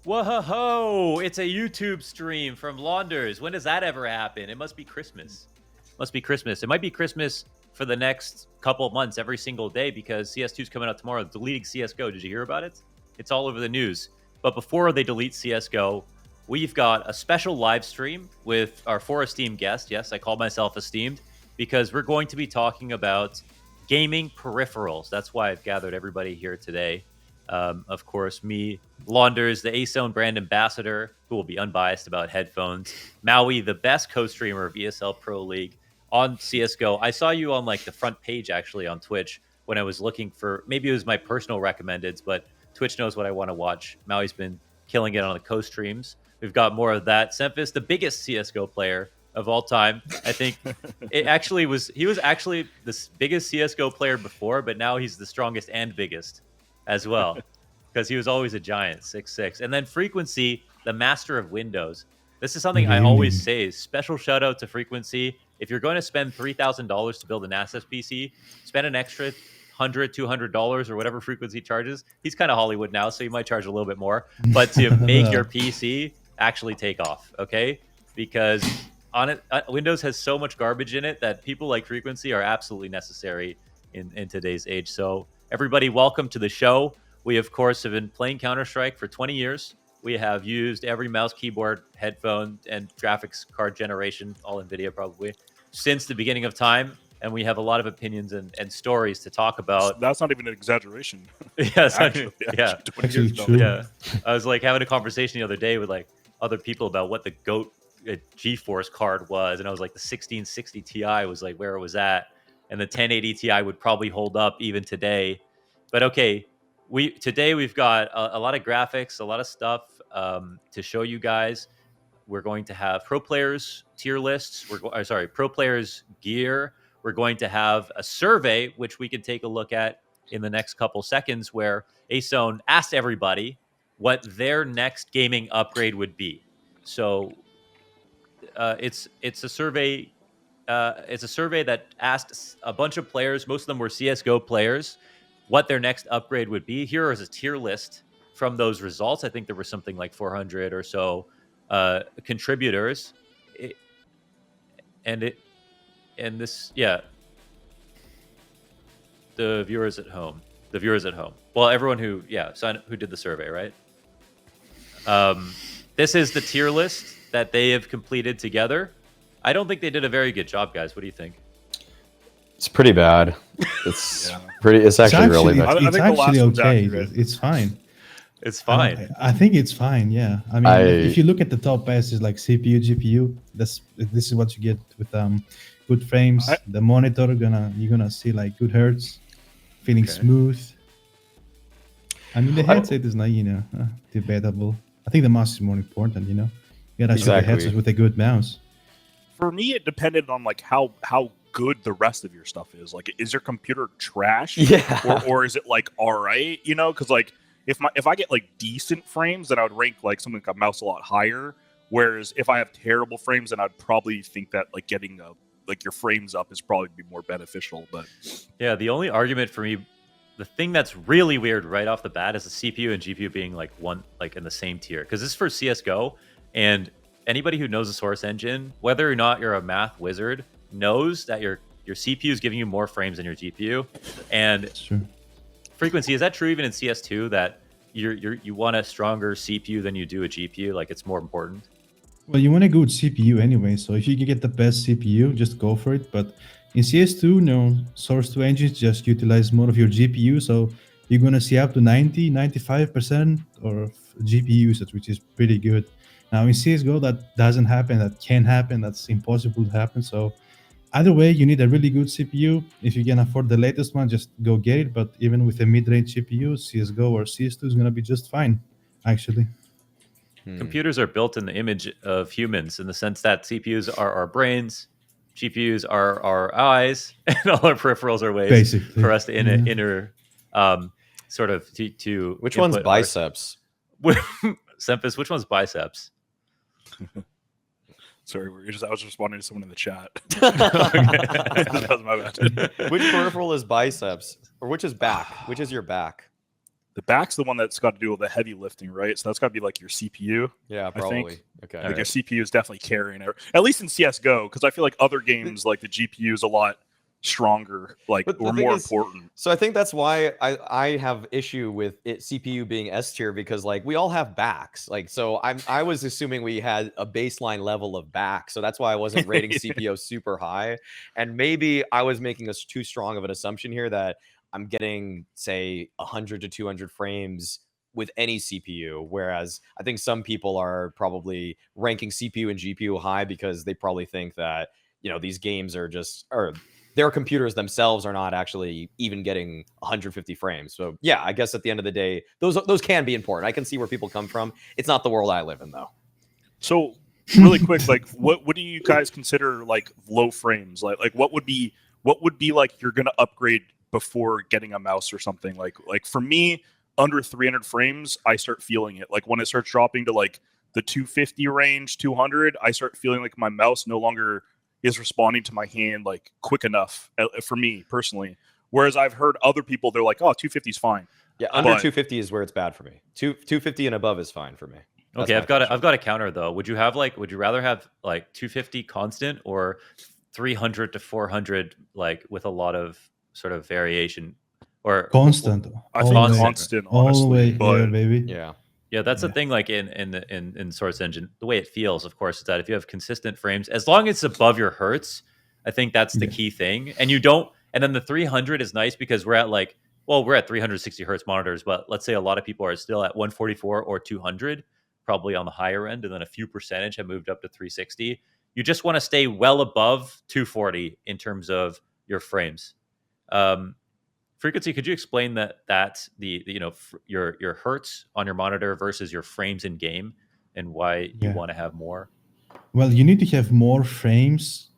Whoa! It's a YouTube stream from Launders. When does that ever happen? It must be Christmas. Must be Christmas. It might be Christmas for the next couple of months, every single day, because CS2 is coming out tomorrow. Deleting CS:GO. Did you hear about it? It's all over the news. But before they delete CS:GO, we've got a special live stream with our four esteemed guests. Yes, I call myself esteemed because we're going to be talking about gaming peripherals. That's why I've gathered everybody here today. Of course, me, Launders, the A-Zone brand ambassador, who will be unbiased about headphones. Maui, the best co-streamer of ESL Pro League on CSGO. I saw you on like the front page actually on Twitch when I was looking for, maybe it was my personal recommendeds, but Twitch knows what I want to watch. Maui's been killing it on the co-streams. We've got more of that. Semphis, the biggest CSGO player of all time. I think he was actually the biggest CSGO player before, but now he's the strongest and biggest as well, because he was always a giant, 6'6". And then Frequency, the master of Windows. This is something I always say. Special shout out to Frequency. If you're going to spend $3,000 to build an Access PC, spend an extra $100, $200 or whatever Frequency charges. He's kind of Hollywood now, so he might charge a little bit more. But to make your PC actually take off, okay? Because on it, Windows has so much garbage in it that people like Frequency are absolutely necessary in today's age. So everybody, welcome to the show. We, of course, have been playing Counter-Strike for 20 years. We have used every mouse, keyboard, headphone, and graphics card generation, all NVIDIA probably, since the beginning of time. And we have a lot of opinions and stories to talk about. That's not even an exaggeration. Yes, actually, actually true. Yeah. I was like having a conversation the other day with like other people about what the GOAT GeForce card was. And I was like, the 1660 Ti was like where it was at. And the 1080 Ti would probably hold up even today. But okay, today we've got a lot of graphics, a lot of stuff to show you guys. We're going to have pro players tier lists. Pro players gear. We're going to have a survey, which we can take a look at in the next couple seconds, where A-Zone asked everybody what their next gaming upgrade would be. So it's a survey. It's a survey that asked a bunch of players. Most of them were CS:GO players, what their next upgrade would be. Here is a tier list from those results. I think there were something like 400 or so contributors. The viewers at home. Well, everyone who did the survey, right? This is the tier list that they have completed together. I don't think they did a very good job, guys. What do you think? It's pretty bad. It's It's actually really bad. It's actually okay. It's fine. It's fine. I think it's fine. Yeah. I mean, if you look at the top passes like CPU, GPU, this is what you get with good frames. The monitor you're gonna see like good hertz, feeling smooth. I mean, the headset is not debatable. I think the mouse is more important. You gotta see the headset with a good mouse. For me, it depended on like how good the rest of your stuff is. Like, is your computer trash? Yeah. Or is it like all right? Because like if I get like decent frames, then I would rank like something like a mouse a lot higher. Whereas if I have terrible frames, then I'd probably think that like getting like your frames up is probably be more beneficial. But yeah, the only argument for me, the thing that's really weird right off the bat is the CPU and GPU being like one like in the same tier, because this is for CS:GO, and anybody who knows the source engine, whether or not you're a math wizard, knows that your CPU is giving you more frames than your GPU. And Frequency, is that true even in CS2 that you want a stronger CPU than you do a GPU? Like, it's more important? Well, you want a good CPU anyway, so if you can get the best CPU, just go for it. But in CS2, Source 2 engines just utilize more of your GPU, so you're going to see up to 95% of GPU usage, which is pretty good. Now, in CSGO, that doesn't happen. That can happen. That's impossible to happen. So either way, you need a really good CPU. If you can afford the latest one, just go get it. But even with a mid-range CPU, CSGO or CS2 is going to be just fine, actually. Computers are built in the image of humans, in the sense that CPUs are our brains, GPUs are our eyes, and all our peripherals are ways basically for us to sort of to which one's biceps? Semphis, which one's biceps? Sorry, I was responding to someone in the chat. That was my bad. Which peripheral is biceps, or which is back? Which is your back? The back's the one that's got to do with the heavy lifting, right? So that's got to be like your CPU. Yeah, I probably. think. Okay. Like your CPU is definitely carrying it, at least in CS:GO, because I feel like other games like the GPU is a lot stronger, like But the or thing more is- important. So I think that's why I have issue with it CPU being S tier, because like we all have backs. Like, so I was assuming we had a baseline level of back. So that's why I wasn't rating CPO super high. And maybe I was making us too strong of an assumption here that I'm getting, say, 100 to 200 frames with any CPU, whereas I think some people are probably ranking CPU and GPU high because they probably think that, you know, these games are just, or their computers themselves are not actually even getting 150 frames. So yeah, I guess at the end of the day, those can be important. I can see where people come from. It's not the world I live in, though. So really quick, like what do you guys consider like low frames? Like what would be like you're gonna upgrade before getting a mouse or something? Like for me, under 300 frames, I start feeling it. Like when it starts dropping to like the 250 range, 200, I start feeling like my mouse no longer is responding to my hand like quick enough for me personally. Whereas I've heard other people, they're like, oh, 250 is fine. Yeah, under 250 is where it's bad for me. 250 and above is fine for me. That's Okay, my I've got a counter though. Would you rather have like 250 constant or 300 to 400 like with a lot of sort of variation or Constant. I think always. constant, All the honestly. way, But yeah, baby. Yeah. Yeah, that's the thing. Like in Source Engine, the way it feels, of course, is that if you have consistent frames, as long as it's above your hertz, I think that's the key thing. And you don't. And then the 300 is nice because we're at like, well, we're at 360 hertz monitors, but let's say a lot of people are still at 144 or 200, probably on the higher end, and then a few percentage have moved up to 360. You just want to stay well above 240 in terms of your frames. Frequency, could you explain that the you know your hertz on your monitor versus your frames in game and why you want to have more? Well, you need to have more frames.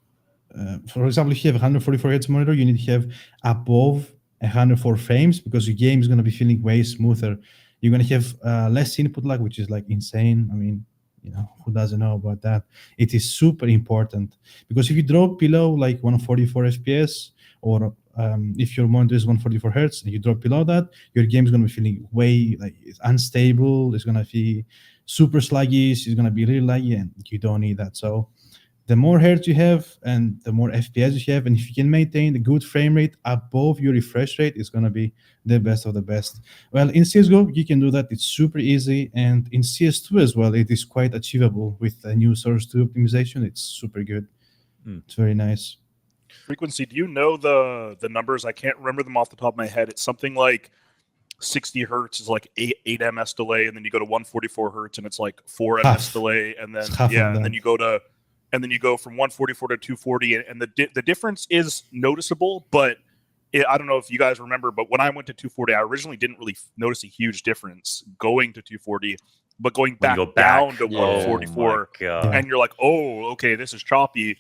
For example, if you have 144 hertz monitor, you need to have above 104 frames because your game is going to be feeling way smoother. You're going to have less input lag, which is like insane. I mean, you know, who doesn't know about that? It is super important because if you drop below like 144 FPS or if your monitor is 144 hertz and you drop below that, your game is going to be feeling way like it's unstable. It's going to be super sluggish. It's going to be really laggy, and you don't need that. So the more hertz you have and the more FPS you have, and if you can maintain the good frame rate above your refresh rate, it's going to be the best of the best. Well, in CSGO, you can do that. It's super easy. And in CS2 as well, it is quite achievable with the new Source 2 optimization. It's super good. It's very nice. Frequency, do you know the numbers? I can't remember them off the top of my head. It's something like 60 hertz is like 8 ms delay, and then you go to 144 hertz and it's like 4 ms delay, and then and then you go from 144 to 240, and the difference is noticeable. But I don't know if you guys remember, but when I went to 240, I originally didn't really notice a huge difference going to 240, but going back down to 144, and you're like, oh, okay, this is choppy.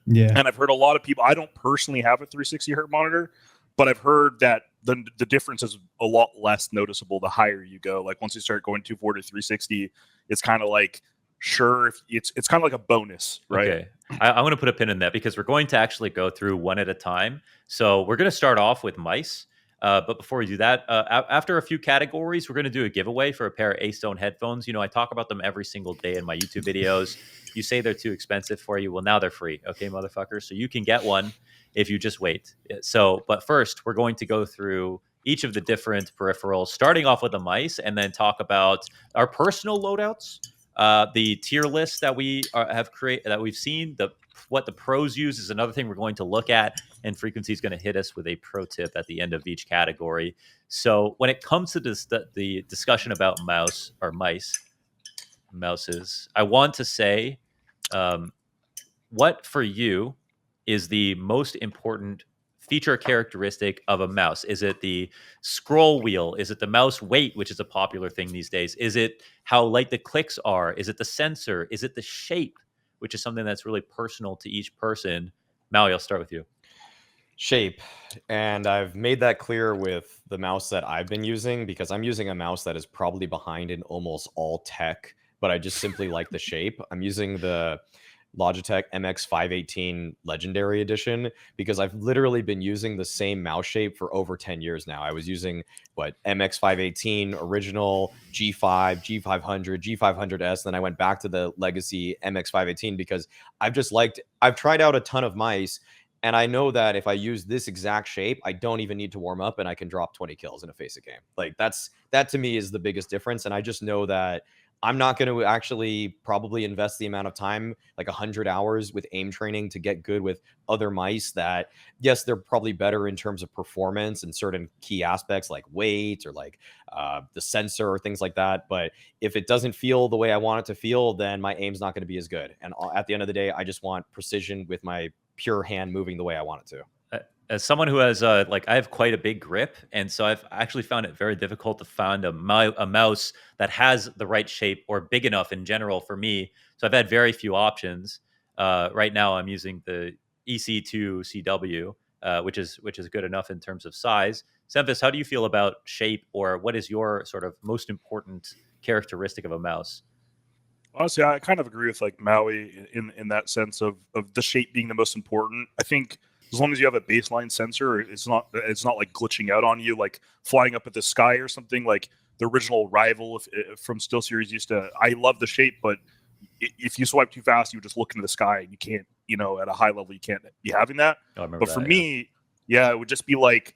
Yeah. And I've heard a lot of people, I don't personally have a 360 hertz monitor, but I've heard that the difference is a lot less noticeable the higher you go. Like once you start going 240 to 360, it's kind of like, sure, if it's kind of like a bonus, right? Okay. I want to put a pin in that because we're going to actually go through one at a time. So we're going to start off with mice. But before we do that, after a few categories, we're going to do a giveaway for a pair of A-Stone headphones. You know, I talk about them every single day in my YouTube videos. You say they're too expensive for you. Well, now they're free. Okay, motherfuckers. So you can get one if you just wait. So, but first, we're going to go through each of the different peripherals, starting off with the mice, and then talk about our personal loadouts, the tier list that we have created, that we've seen, what the pros use is another thing we're going to look at, and Frequency is going to hit us with a pro tip at the end of each category. So when it comes to the discussion about mouses, I want to say, what for you is the most important feature characteristic of a mouse? Is it the scroll wheel? Is it the mouse weight, which is a popular thing these days? Is it how light the clicks are? Is it the sensor? Is it the shape, which is something that's really personal to each person? Maui, I'll start with you. Shape. And I've made that clear with the mouse that I've been using, because I'm using a mouse that is probably behind in almost all tech, but I just simply like the shape. I'm using the Logitech MX518 Legendary Edition, because I've literally been using the same mouse shape for over 10 years now. I was using MX518 original, G5, G500, G500S, then I went back to the legacy MX518 because I've tried out a ton of mice, and I know that if I use this exact shape, I don't even need to warm up and I can drop 20 kills in a FACEIT game. Like that to me is the biggest difference. And I just know that I'm not going to actually probably invest the amount of time, like 100 hours with aim training to get good with other mice that, yes, they're probably better in terms of performance and certain key aspects like weight or like the sensor or things like that. But if it doesn't feel the way I want it to feel, then my aim's not going to be as good. And at the end of the day, I just want precision with my pure hand moving the way I want it to. As someone who has I have quite a big grip, and so I've actually found it very difficult to find a mouse that has the right shape or big enough in general for me. So I've had very few options. Right now, I'm using the EC2 CW, which is good enough in terms of size. Semphis, how do you feel about shape, or what is your sort of most important characteristic of a mouse? Honestly, I kind of agree with like Maui in that sense of the shape being the most important. I think as long as you have a baseline sensor, it's not like glitching out on you, like flying up at the sky or something. Like the original Rival from SteelSeries used to. I love the shape, but if you swipe too fast, you just look into the sky and you can't, at a high level, you can't be having that. But for me, it would just be like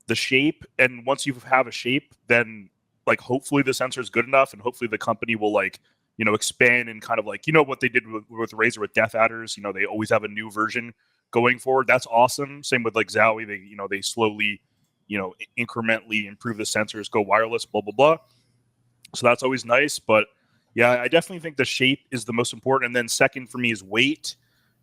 the shape. And once you have a shape, then like hopefully the sensor is good enough, and hopefully the company will like expand and kind of like what they did with Razer with Death Adders. They always have a new version going forward. That's awesome. Same with like Zowie. They slowly, incrementally improve the sensors, go wireless, blah blah blah. So that's always nice. But yeah, I definitely think the shape is the most important. And then second for me is weight.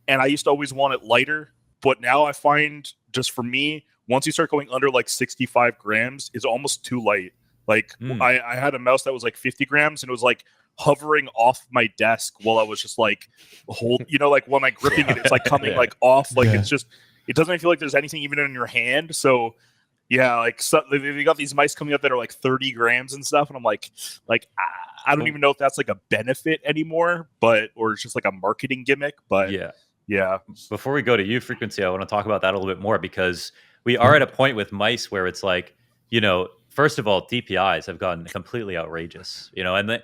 And I used to always want it lighter, but now I find just for me, once you start going under like 65 grams, it's almost too light. Like I had a mouse that was like 50 grams and it was like hovering off my desk while I was just like like when I'm gripping it, it's like coming like off. Like it's just, it doesn't feel like there's anything even in your hand. So yeah, like they got these mice coming up that are like 30 grams and stuff. And I'm like, I don't even know if that's like a benefit anymore, or it's just like a marketing gimmick. But yeah. Before we go to you, Frequency, I want to talk about that a little bit more, because we are at a point with mice where it's like, first of all, DPIs have gotten completely outrageous, and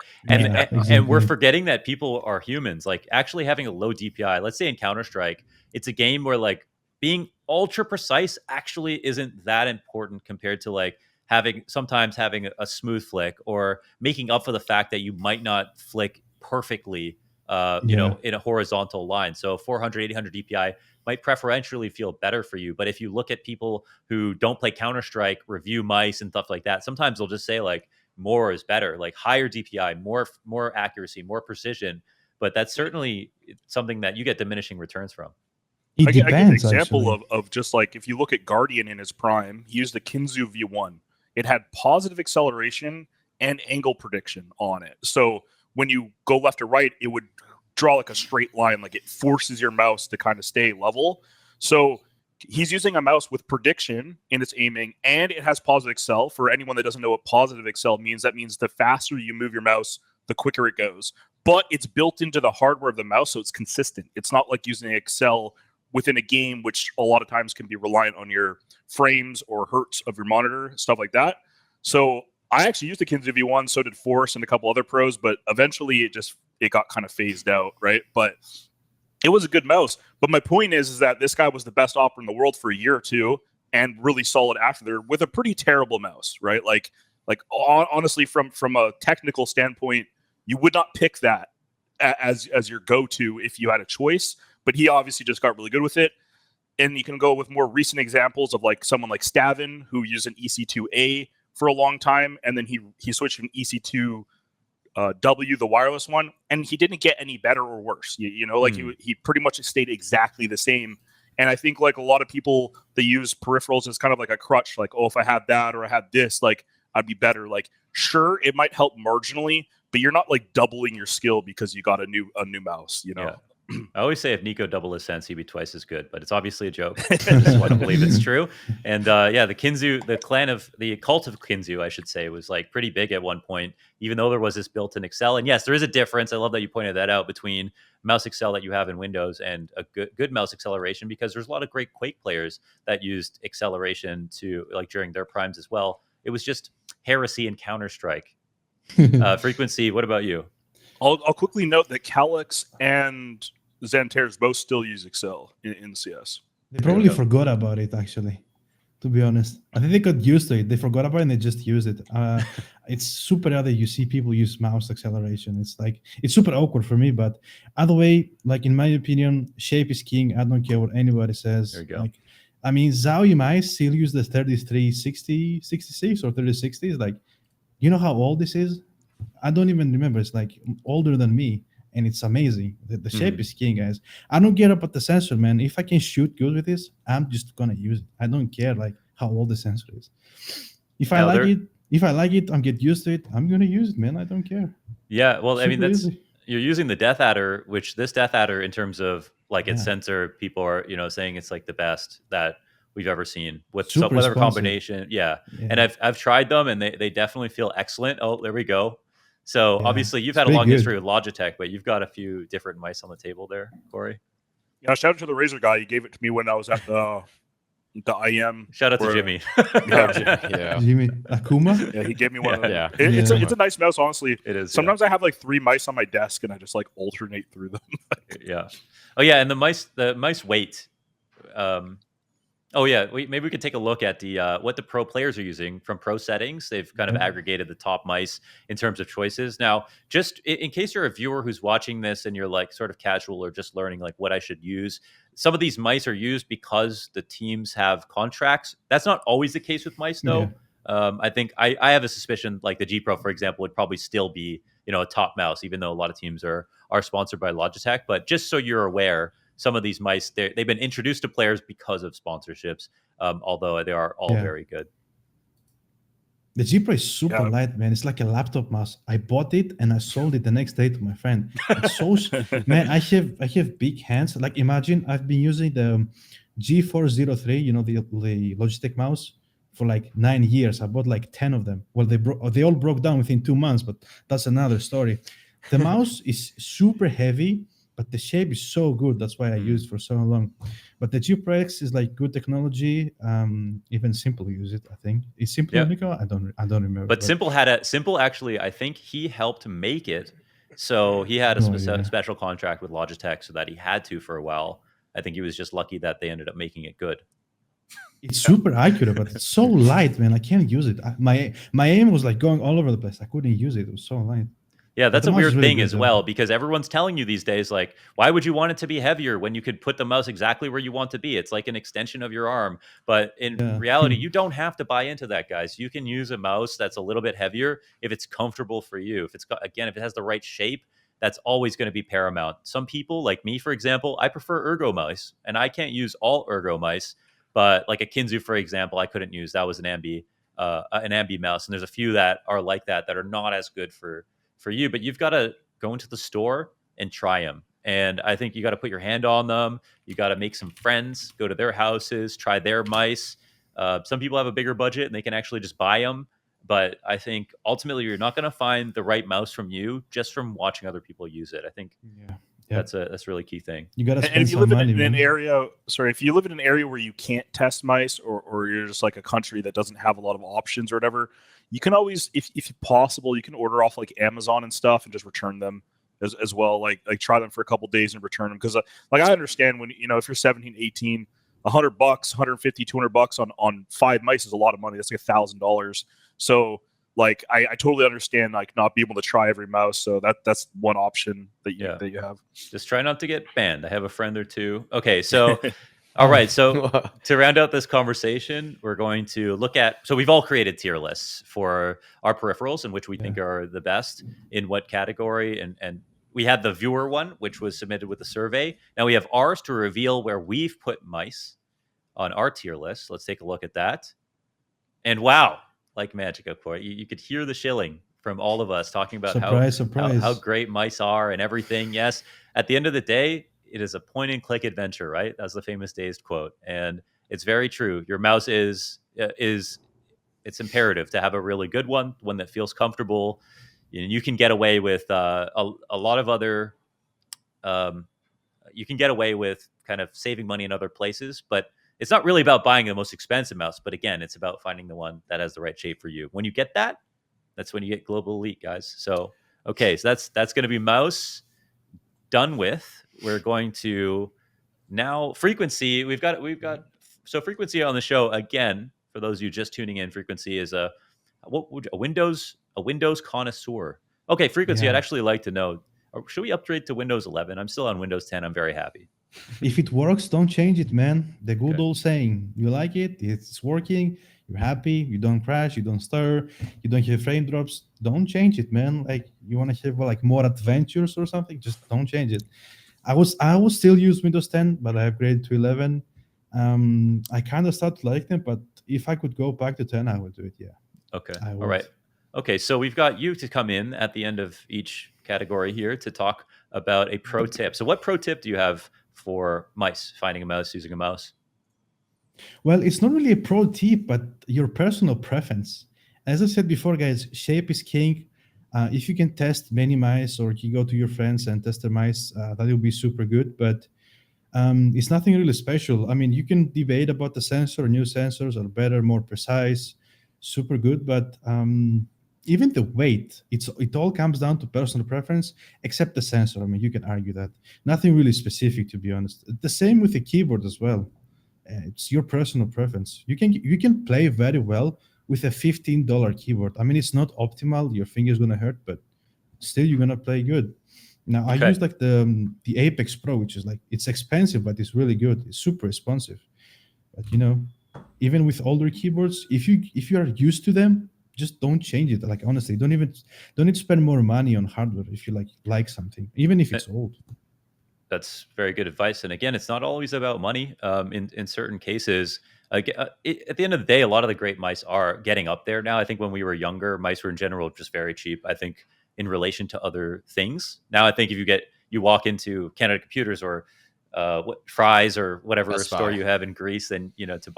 we're forgetting that people are humans. Like actually having a low DPI, let's say in Counter-Strike, it's a game where like being ultra precise actually isn't that important compared to like sometimes having a smooth flick, or making up for the fact that you might not flick perfectly, in a horizontal line. So 400, 800 DPI might preferentially feel better for you. But if you look at people who don't play Counter-Strike, review mice and stuff like that, sometimes they'll just say like more is better, like higher DPI, more accuracy, more precision. But that's certainly something that you get diminishing returns from. It depends, I give an example of just like, if you look at Guardian in his prime, he used the Kinzu V1. It had positive acceleration and angle prediction on it. So when you go left or right, it would draw like a straight line, like it forces your mouse to kind of stay level. So he's using a mouse with prediction in its aiming, and it has positive accel. For anyone that doesn't know what positive accel means, that means the faster you move your mouse, the quicker it goes. But it's built into the hardware of the mouse, so it's consistent. It's not like using accel within a game, which a lot of times can be reliant on your frames or hertz of your monitor, stuff like that. So I actually used the Kinzu V1, so did Force and a couple other pros, but eventually it got kind of phased out, right? But it was a good mouse. But my point is that this guy was the best opera in the world for a year or two, and really solid after there with a pretty terrible mouse, right? Like honestly, from a technical standpoint, you would not pick that as your go-to if you had a choice. But he obviously just got really good with it. And you can go with more recent examples of like someone like Stavin, who used an EC2A for a long time, and then he switched to an EC2 W, the wireless one, and he didn't get any better or worse. He pretty much stayed exactly the same. And I think like a lot of people, they use peripherals as kind of like a crutch, like, oh, if I had that or I had this, like I'd be better. Like, sure, it might help marginally, but you're not like doubling your skill because you got a new mouse, I always say if Nico doubled his sense, he'd be twice as good, but it's obviously a joke. I just want to believe it's true. And yeah, the Kinzu, the cult of Kinzu, I should say, was like pretty big at one point, even though there was this built-in Excel. And yes, there is a difference. I love that you pointed that out between mouse Excel that you have in Windows and a good mouse acceleration, because there's a lot of great Quake players that used acceleration to like during their primes as well. It was just heresy and Counter-Strike. Frequency, what about you? I'll quickly note that Calyx and Xantares both still use Excel in CS. They probably forgot about it, actually, to be honest. I think they got used to it. They forgot about it and they just use it. It's super odd that you see people use mouse acceleration. It's super awkward for me, but either way, like in my opinion, shape is king. I don't care what anybody says. There you go. Like, I mean, Xiao might still use the 3360, 66 or 3060. Like, you know how old this is? I don't even remember. It's like older than me, and it's amazing. The shape is king, guys. I don't care about the sensor, man. If I can shoot good with this, I'm just gonna use it. I don't care like how old the sensor is. If I like it, I'm get used to it. I'm gonna use it, man. I don't care. Yeah, well, I mean, Super that's easy. you're using the Death Adder, which this Death Adder, in terms of like its sensor, people are saying it's like the best that we've ever seen with Super whatever responsive. combination. Yeah, and I've tried them, and they definitely feel excellent. Oh, there we go. So obviously you've had a long history with Logitech, but you've got a few different mice on the table there, Corey. Yeah, shout out to the Razer guy. He gave it to me when I was at the IM. Shout out to Jimmy. Jimmy Akuma. Yeah, he gave me one of them. Yeah. It's a nice mouse, honestly. It is. Sometimes I have like 3 mice on my desk and I just like alternate through them. Yeah. Oh yeah, and the mice weight. Oh yeah, maybe we could take a look at the what the pro players are using from pro settings. They've kind of aggregated the top mice in terms of choices. Now, just in case you're a viewer who's watching this and you're like sort of casual or just learning like what I should use, some of these mice are used because the teams have contracts. That's not always the case with mice, though. I think I have a suspicion like the G Pro, for example, would probably still be a top mouse, even though a lot of teams are sponsored by Logitech. But just so you're aware, some of these mice, they've been introduced to players because of sponsorships, although they are all very good. The G Pro is super light, man. It's like a laptop mouse. I bought it and I sold it the next day to my friend. It's so man, I have big hands. Like imagine I've been using the G403, the Logitech mouse, for like 9 years. I bought like 10 of them. Well, they all broke down within 2 months, but that's another story. The mouse is super heavy, but the shape is so good. That's why I used it for so long. But the G Pro X is like good technology. Even Simple use it, I think. Is Simple Nico? I don't remember. But Simple actually, I think he helped make it. So he had a special contract with Logitech so that he had to for a while. I think he was just lucky that they ended up making it good. It's super accurate, but it's so light, man. I can't use it. My aim was like going all over the place. I couldn't use it. It was so light. Yeah, that's a weird thing as well, because everyone's telling you these days, like, why would you want it to be heavier when you could put the mouse exactly where you want to be? It's like an extension of your arm. But in reality, you don't have to buy into that, guys. You can use a mouse that's a little bit heavier if it's comfortable for you. If it has the right shape, that's always going to be paramount. Some people, like me, for example, I prefer ergo mice, and I can't use all ergo mice. But like a Kinzu, for example, I couldn't use. That was an ambi mouse, and there's a few that are like that are not as good for you. But you've got to go into the store and try them, and I think you got to put your hand on them. You got to make some friends, go to their houses, try their mice. Some people have a bigger budget and they can actually just buy them. But I think ultimately you're not going to find the right mouse from you just from watching other people use it. I think that's a really key thing. You got to spend and if you some live money, in an area, if you live in an area where you can't test mice, or you're just like a country that doesn't have a lot of options or whatever, you can always, if possible, you can order off like Amazon and stuff and just return them as well. Like try them for a couple days and return them, because like I understand when if you're 17, 18, $100, $150, $200 on 5 mice is a lot of money. That's like $1,000. So like I totally understand like not being able to try every mouse. So that's one option that you have. Just try not to get banned. I have a friend or two. Okay, so all right. So to round out this conversation, we're going to look at. So we've all created tier lists for our peripherals in which we think are the best in what category, and we had the viewer one, which was submitted with a survey. Now we have ours to reveal where we've put mice on our tier list. Let's take a look at that. And wow. Like magic, of course. You could hear the shilling from all of us talking about how great mice are and everything. Yes, at the end of the day, it is a point and click adventure, right? That's the famous Dazed quote, and it's very true. Your mouse is it's imperative to have a really good one that feels comfortable. You can get away with a lot of other. You can get away with kind of saving money in other places, but it's not really about buying the most expensive mouse. But again, it's about finding the one that has the right shape for you. When you get that, that's when you get global elite, guys. So okay, so that's going to be mouse done with. We're going to now frequency. We've got so frequency on the show again. For those of you just tuning in, frequency is a Windows connoisseur. Okay, frequency. Yeah. I'd actually like to know. Should we upgrade to Windows 11? I'm still on Windows 10. I'm very happy. If it works, don't change it, man. The good Okay. old saying: you like it, it's working, you're happy, you don't crash, you don't stir, you don't have frame drops. Don't change it, man. Like you want to have like more adventures or something, just don't change it. I will still use Windows 10, but I upgraded to 11. I kind of started liking them, but if I could go back to 10, I would do it. Yeah. Okay. I All would. right. Okay. So we've got you to come in at the end of each category here to talk about a pro tip. So what pro tip do you have for mice, finding a mouse, using a mouse? Well, it's not really a pro tip, but your personal preference. As I said before, guys, shape is king. If you can test many mice or you go to your friends and test the mice, that will be super good. But it's nothing really special. I mean, you can debate about the sensor. New sensors are better, more precise, super good. But even the weight, it all comes down to personal preference, except the sensor. I mean, you can argue that. Nothing really specific, to be honest. The same with the keyboard as well. It's your personal preference. You can play very well with a $15 keyboard. I mean, it's not optimal. Your finger's gonna hurt, but still you're gonna play good. Now I Okay. use like the Apex Pro, which is like it's expensive, but it's really good. It's super responsive. But you know, even with older keyboards, if you are used to them, just don't change it. Like honestly, don't need to spend more money on hardware if you like something, even if it's old. That's very good advice. And again, it's not always about money. In certain cases, at the end of the day, a lot of the great mice are getting up there now. I think when we were younger, mice were in general just very cheap. I think in relation to other things. Now, I think if you walk into Canada Computers or Fry's or whatever Best store Buy. you have in Greece, then to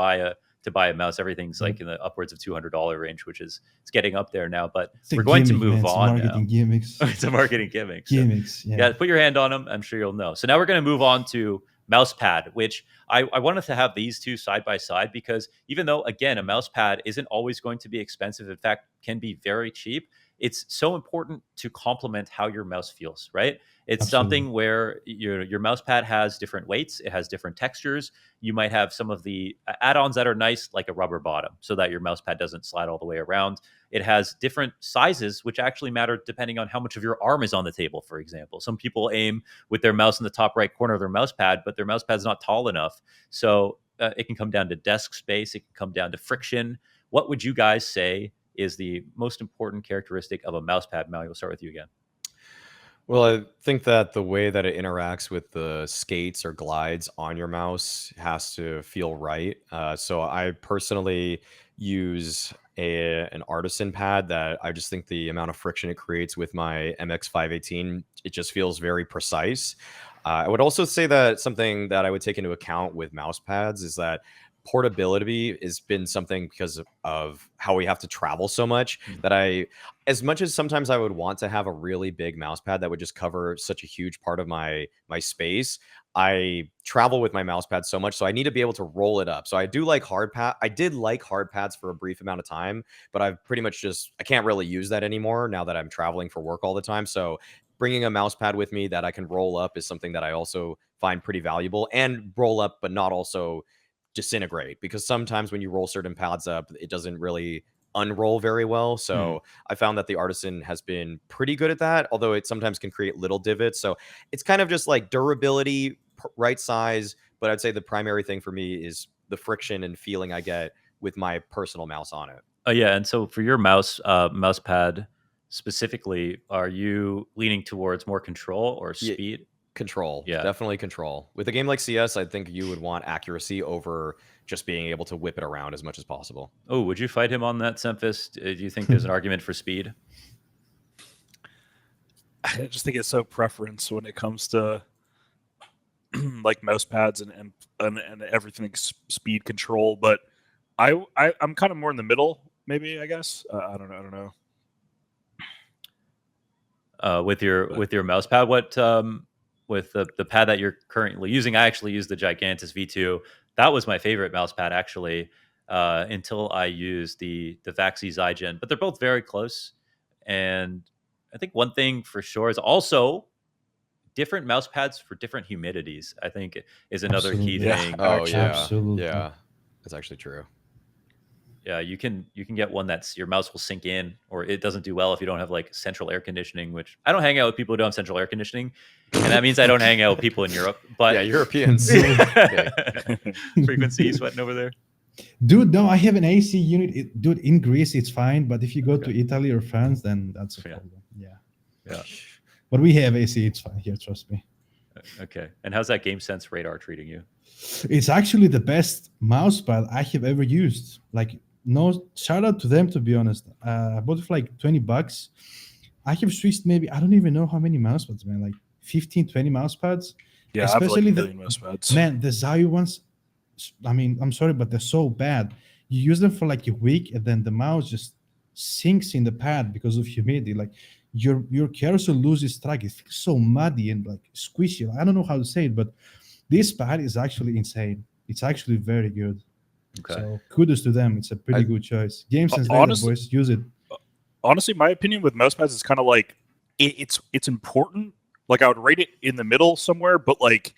buy a mouse, everything's like in the upwards of $200 range, which is it's getting up there now. But It's a we're going to gimmick, move man. It's on marketing now. gimmicks. It's a marketing gimmick. So Gimmicks. Yeah. yeah, put your hand on them. I'm sure you'll know. So now we're going to move on to mouse pad, which I wanted to have these two side by side because even though, again, a mouse pad isn't always going to be expensive, in fact, can be very cheap, it's so important to complement how your mouse feels, right? It's Absolutely. something where your mouse pad has different weights, it has different textures. You might have some of the add-ons that are nice, like a rubber bottom, so that your mouse pad doesn't slide all the way around. It has different sizes, which actually matter depending on how much of your arm is on the table, for example. Some people aim with their mouse in the top right corner of their mouse pad, but their mouse pad's not tall enough. So it can come down to desk space. It can come down to friction. What would you guys say is the most important characteristic of a mouse pad? Mal, we'll start with you again. Well, I think that the way that it interacts with the skates or glides on your mouse has to feel right. So I personally use an artisan pad that I just think the amount of friction it creates with my MX518, it just feels very precise. I would also say that something that I would take into account with mouse pads is that portability has been something because of how we have to travel so much that as much as sometimes I would want to have a really big mouse pad that would just cover such a huge part of my space, I travel with my mouse pad so much, so I need to be able to roll it up. So I do like hard pad. I did like hard pads for a brief amount of time, but I've pretty much I can't really use that anymore now that I'm traveling for work all the time. So bringing a mouse pad with me that I can roll up is something that I also find pretty valuable, and roll up, but not also disintegrate, because sometimes when you roll certain pads up, it doesn't really unroll very well. So I found that the artisan has been pretty good at that, although it sometimes can create little divots. So it's kind of just like durability, right size. But I'd say the primary thing for me is the friction and feeling I get with my personal mouse on it. Yeah, and so for your mouse pad specifically, are you leaning towards more control or speed? Control. Yeah. Definitely control. With a game like CS, I think you would want accuracy over just being able to whip it around as much as possible. Oh, would you fight him on that, Semphis? Do you think there's an argument for speed? I just think it's so preference when it comes to on like mouse pads and everything's speed control, but I'm kind of more in the middle, maybe, I guess. I don't know. With your mouse pad, what with the pad that you're currently using? I actually use the Gigantus V2. That was my favorite mouse pad actually, until I used the Vaxi Zygen. But they're both very close. And I think one thing for sure is also different mouse pads for different humidities, I think, is another key Absolutely. thing. Oh yeah, Absolutely. yeah, that's actually true. Yeah, you can get one that's your mouse will sink in, or it doesn't do well if you don't have like central air conditioning, which I don't hang out with people who don't have central air conditioning. And that means I don't hang out with people in Europe. But Yeah, Europeans. Frequency, you sweating over there? Dude, no, I have an AC unit. Dude, in Greece it's fine, but if you go to Italy or France, then that's a problem. Yeah. But we have AC, it's fine here, trust me. Okay. And how's that GameSense radar treating you? It's actually the best mouse pad I have ever used. Like, no, shout out to them, to be honest. I bought it for like $20. I have switched maybe, I don't even know how many mouse pads, man, like 15, 20 mouse pads. Yeah, I have like Especially a million mouse pads. Man, the Zayu ones, I mean, I'm sorry, but they're so bad. You use them for like a week and then the mouse just sinks in the pad because of humidity. Like your cursor loses track. It feels so muddy and like squishy. I don't know how to say it, but this pad is actually insane. It's actually very good. Okay. So kudos to them. It's a pretty good choice. GameSense later, honestly- boys, use it. Honestly, my opinion with mouse pads is kind of like it's important. Like I would rate it in the middle somewhere, but like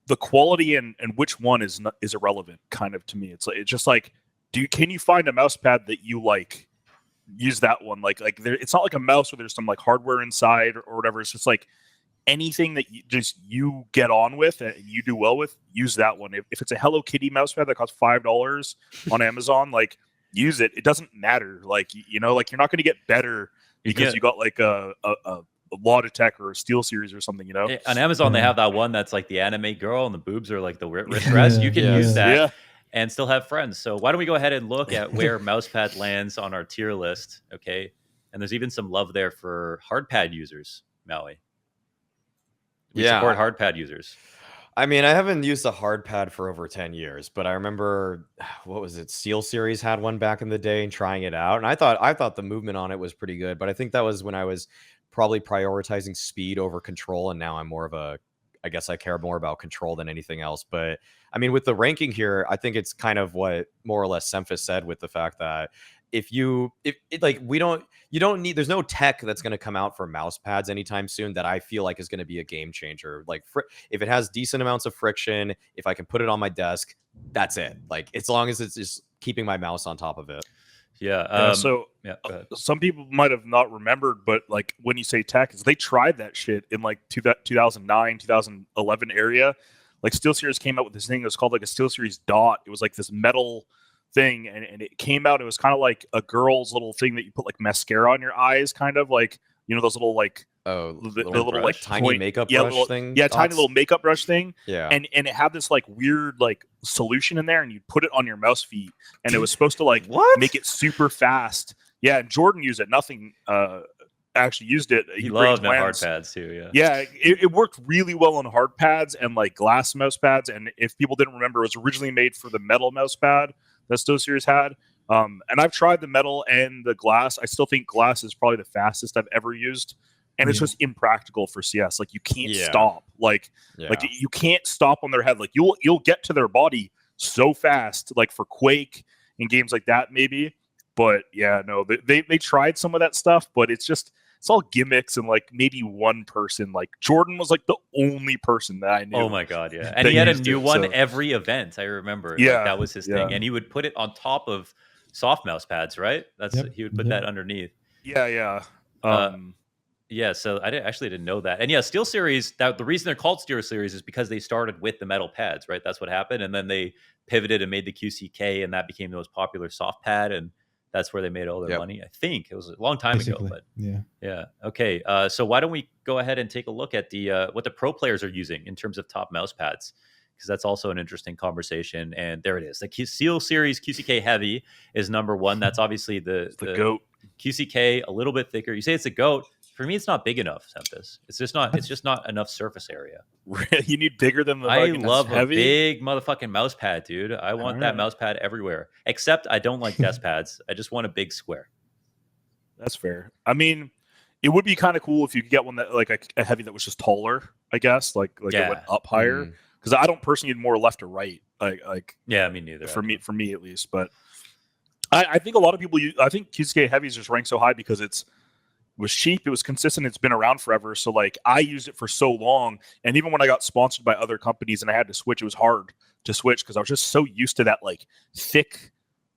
the quality and which one is irrelevant kind of to me. It's just like can you find a mouse pad that you like? Use that one. Like there, it's not like a mouse where there's some like hardware inside or whatever. It's just like anything that you get on with and you do well with, use that one. If it's a Hello Kitty mouse pad that costs $5 on Amazon, like use it. It doesn't matter. Like like you're not going to get better because you got like a Logitech or a Steel Series or something. On Amazon, they have that one that's like the anime girl and the boobs are like the wrist rest. You can use that and still have friends. So why don't we go ahead and look at where mousepad lands on our tier list? Okay. And there's even some love there for hard pad users, Maui. We support hard pad users. I mean, I haven't used a hard pad for over 10 years, but I remember, what was it? Steel Series had one back in the day and trying it out. And I thought the movement on it was pretty good, but I think that was when I was probably prioritizing speed over control. And now I'm more of I guess I care more about control than anything else. But I mean, with the ranking here, I think it's kind of what more or less Semphis said, with the fact that you don't need, there's no tech that's going to come out for mouse pads anytime soon that I feel like is going to be a game changer. Like if it has decent amounts of friction, if I can put it on my desk, that's it. Like as long as it's just keeping my mouse on top of it. Yeah. So go ahead. Some people might have not remembered, but like when you say tech, is they tried that shit in like 2009, 2011 area. Like SteelSeries came out with this thing that was called like a SteelSeries Dot. It was like this metal thing, and it came out. It was kind of like a girl's little thing that you put like mascara on your eyes, kind of like those little like the little like tiny makeup brush thing. Yeah, tiny little makeup brush thing. Yeah, and it had this like weird like solution in there, and you put it on your mouse feet, and it was supposed to like make it super fast. Yeah, and Jordan used it. Nothing actually used it. He loved the hard pads too. Yeah, it worked really well on hard pads and like glass mouse pads. And if people didn't remember, it was originally made for the metal mouse pad that SteelSeries had. And I've tried the metal and the glass. I still think glass is probably the fastest I've ever used. And it's just impractical for CS. Like you can't stop. Like you can't stop on their head. Like you'll get to their body so fast, like for Quake and games like that, maybe. But yeah, no, they tried some of that stuff, but it's all gimmicks and like maybe one person. Like Jordan was like the only person that I knew. Oh my god, yeah. And he had a new one every event. I rember. Yeah, that was his thing. And he would put it on top of soft mouse pads, right? He would put that underneath. Yeah. Yeah, so I actually didn't know that. And yeah, Steel Series, the reason they're called Steel Series is because they started with the metal pads, right? That's what happened. And then they pivoted and made the QCK, and that became the most popular soft pad. And that's where they made all their money. I think it was a long time ago, but yeah. Okay. So why don't we go ahead and take a look at what the pro players are using in terms of top mouse pads, because that's also an interesting conversation. And there it is. The Steel Series QCK Heavy is number one. That's obviously the GOAT. QCK, a little bit thicker. You say it's a GOAT. for me, it's not big enough, Tempest. It's just not enough surface area. You need bigger than the I fucking love a heavy. big motherfucking mouse pad, dude. I want that Alright. mouse pad everywhere. Except I don't like desk pads. I just want a big square. That's fair. I mean, it would be kind of cool if you could get one that like a heavy that was just taller. I guess like it went up higher. Because I don't personally need more left or right. Like yeah, me neither. For me at least. But I think a lot of people use. I think QCK heavies just rank so high because it was cheap, it was consistent, it's been around forever. So like I used it for so long, and even when I got sponsored by other companies and I had to switch, it was hard to switch because I was just so used to that like thick,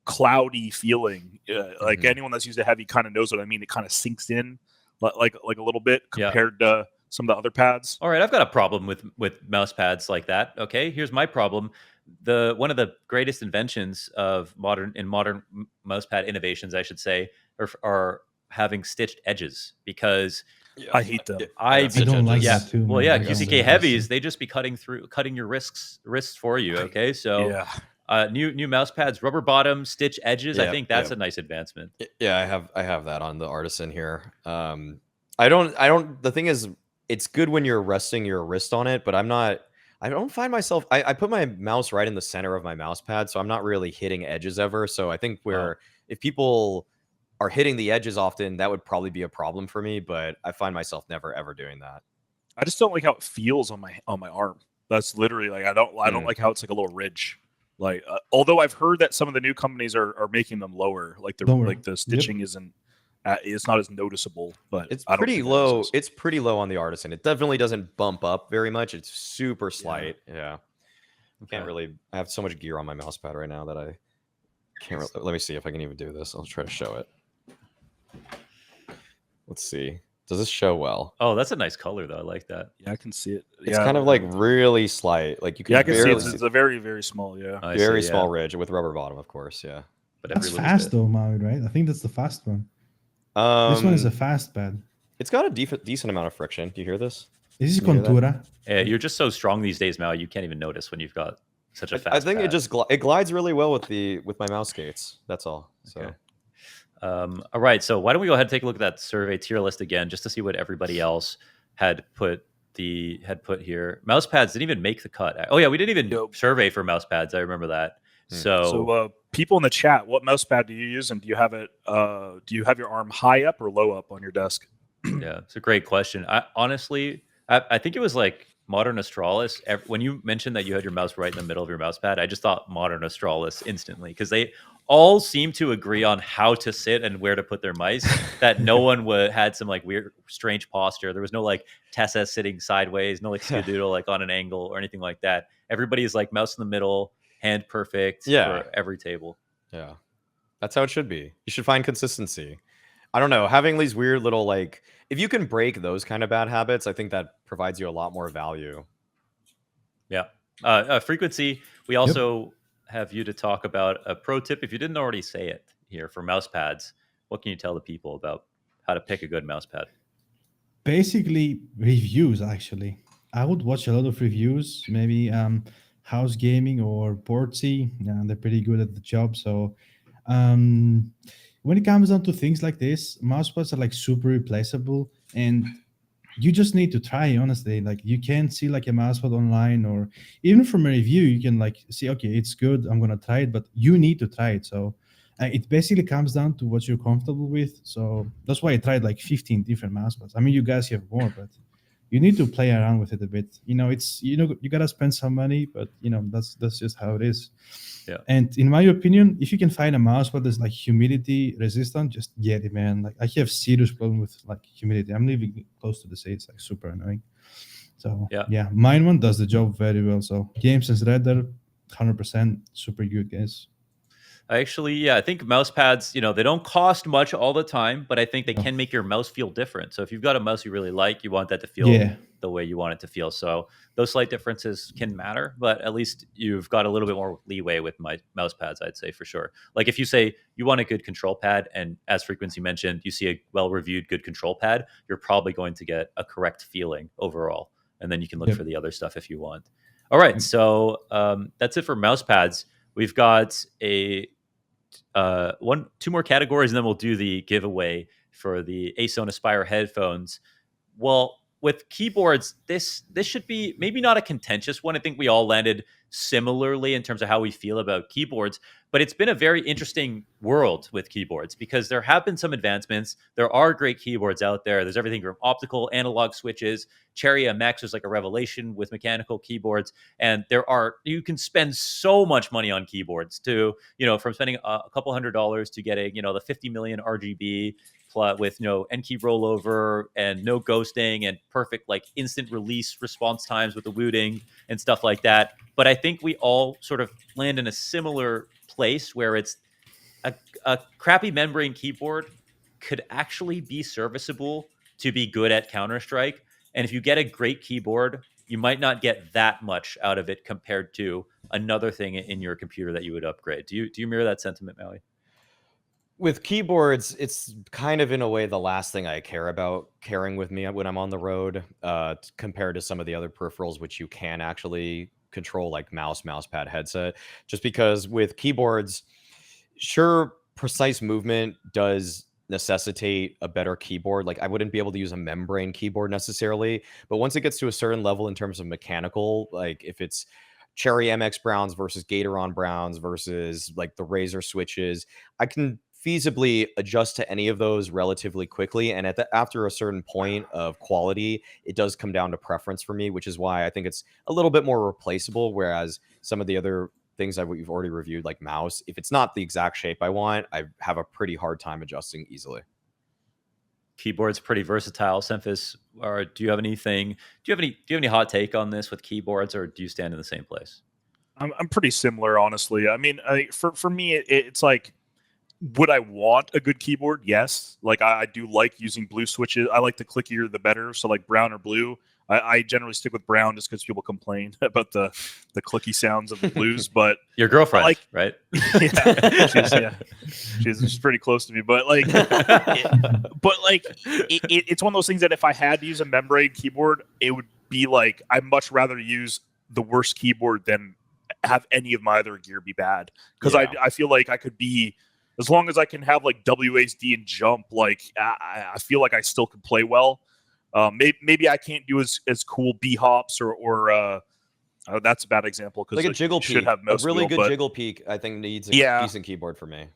cloudy feeling. Like anyone that's used a heavy kind of knows what I mean. It kind of sinks in like a little bit compared to some of the other pads. All right, I've got a problem with mouse pads like that. Okay, here's my problem. One of the greatest inventions of modern mouse pad innovations, I should say, are having stitched edges, because I hate them. I don't like that too. Well, man. QCK heavies, they just be cutting your wrists for you. Okay, so new mouse pads, rubber bottom, stitch edges. I think that's a nice advancement. Yeah, I have that on the Artisan here. I don't. The thing is, it's good when you're resting your wrist on it, but I don't find myself. I put my mouse right in the center of my mouse pad, so I'm not really hitting edges ever. So I think if people are hitting the edges often, that would probably be a problem for me. But I find myself never ever doing that. I just don't like how it feels on my arm. That's literally like I don't like how it's like a little ridge. Like although I've heard that some of the new companies are making them lower, like the stitching isn't. It's not as noticeable, but it's pretty low. It's pretty low on the Artisan. It definitely doesn't bump up very much. It's super slight. Yeah. Can't really. I have so much gear on my mouse pad right now that I can't. Let me see if I can even do this. I'll try to show it. Let's see. Does this show well? Oh, that's a nice color though. I like that. Yeah, I can see it. It's kind of like really slight. Like you can. Yeah, I can see it's a very very small. Yeah, very small ridge with rubber bottom, of course. Yeah. But that's fast though, Maui, right? I think that's the fast one. This one is a fast pad. It's got a decent amount of friction. Do you hear this? This is Contura. Yeah, you're just so strong these days, Mal. You can't even notice when you've got such a fast. I think pad. it just it glides really well with my mouse skates. That's all. So. Okay. All right. So why don't we go ahead and take a look at that survey tier list again, just to see what everybody else had put here. Mouse pads didn't even make the cut. Oh yeah, we didn't even survey for mouse pads. I remember that. So people in the chat, what mouse pad do you use, and do you have it? Do you have your arm high up or low up on your desk? Yeah, it's a great question. Honestly, I think it was like Modern Astralis. When you mentioned that you had your mouse right in the middle of your mouse pad, I just thought Modern Astralis instantly, because they all seem to agree on how to sit and where to put their mice. That no one had some like weird, strange posture. There was no like Tessa sitting sideways, no like Skadoodle like on an angle or anything like that. Everybody's like mouse in the middle, hand perfect for every table. Yeah, that's how it should be. You should find consistency. I don't know, having these weird little like, if you can break those kind of bad habits, I think that provides you a lot more value. Yeah. Frequency. We also have you to talk about a pro tip. If you didn't already say it here for mouse pads, what can you tell the people about how to pick a good mouse pad? Basically, reviews. Actually, I would watch a lot of reviews. Maybe House Gaming or Portsy. Yeah, they're pretty good at the job. So when it comes down to things like this, mouse pads are like super replaceable, and you just need to try. Honestly, like you can't see like a mouse pad online, or even from a review, you can like see, okay, it's good, I'm gonna try it, but you need to try it. So it basically comes down to what you're comfortable with. So that's why I tried like 15 different mouse pads. I mean, you guys have more, but you need to play around with it a bit. It's you gotta spend some money, but that's just how it is. Yeah. And in my opinion, if you can find a mouse pad that's like humidity resistant, just get it, man. Like I have serious problem with like humidity. I'm living close to the sea. It's like super annoying. So yeah, mine one does the job very well. So Games and Redder, 100% super good, guys. I think mouse pads, they don't cost much all the time, but I think they can make your mouse feel different. So if you've got a mouse you really like, you want that to feel the way you want it to feel. So those slight differences can matter, but at least you've got a little bit more leeway with my mouse pads, I'd say, for sure. Like if you say you want a good control pad, and as Frequency mentioned, you see a well-reviewed good control pad, you're probably going to get a correct feeling overall. And then you can look for the other stuff if you want. All right. So that's it for mouse pads. We've got two more categories, and then we'll do the giveaway for the Ason Aspire headphones. Well, with keyboards, this should be maybe not a contentious one. I think we all landed similarly in terms of how we feel about keyboards, but it's been a very interesting world with keyboards because there have been some advancements. There are great keyboards out there. There's everything from optical, analog switches. Cherry MX was like a revelation with mechanical keyboards, and you can spend so much money on keyboards to, from spending a couple $100 to getting, the 50 million RGB plus with N key rollover and no ghosting and perfect like instant release response times with the Wooting and stuff like that. But I think we all sort of land in a similar place where it's a crappy membrane keyboard could actually be serviceable to be good at Counter-Strike. And if you get a great keyboard, you might not get that much out of it compared to another thing in your computer that you would upgrade. Do you mirror that sentiment, Maui? With keyboards, it's kind of in a way the last thing I care about carrying with me when I'm on the road, compared to some of the other peripherals, which you can actually control, like mouse pad, headset. Just because with keyboards, sure, precise movement does necessitate a better keyboard. Like I wouldn't be able to use a membrane keyboard necessarily, but once it gets to a certain level in terms of mechanical, like if it's Cherry MX Browns versus Gatoron Browns versus like the Razer switches, I can feasibly adjust to any of those relatively quickly. And after a certain point of quality, it does come down to preference for me, which is why I think it's a little bit more replaceable. Whereas some of the other things that we've already reviewed, like mouse, if it's not the exact shape I want, I have a pretty hard time adjusting easily. Keyboard's pretty versatile. Semphis, or do you have any hot take on this with keyboards, or do you stand in the same place? I'm pretty similar, honestly. I mean, for me, it's like, would I want a good keyboard? Yes. Like I do like using blue switches. I like the clickier the better. So like brown or blue. I generally stick with brown just because people complain about the clicky sounds of the blues. But your girlfriend, right? Yeah, she's pretty close to me. But like, it's one of those things that if I had to use a membrane keyboard, it would be like I'd much rather use the worst keyboard than have any of my other gear be bad. Because I feel like I could be, as long as I can have like WASD and jump, like I feel like I still can play well. Maybe I can't do as cool B hops or that's a bad example because like a jiggle peak. A really good jiggle peak, I think, needs a decent keyboard for me.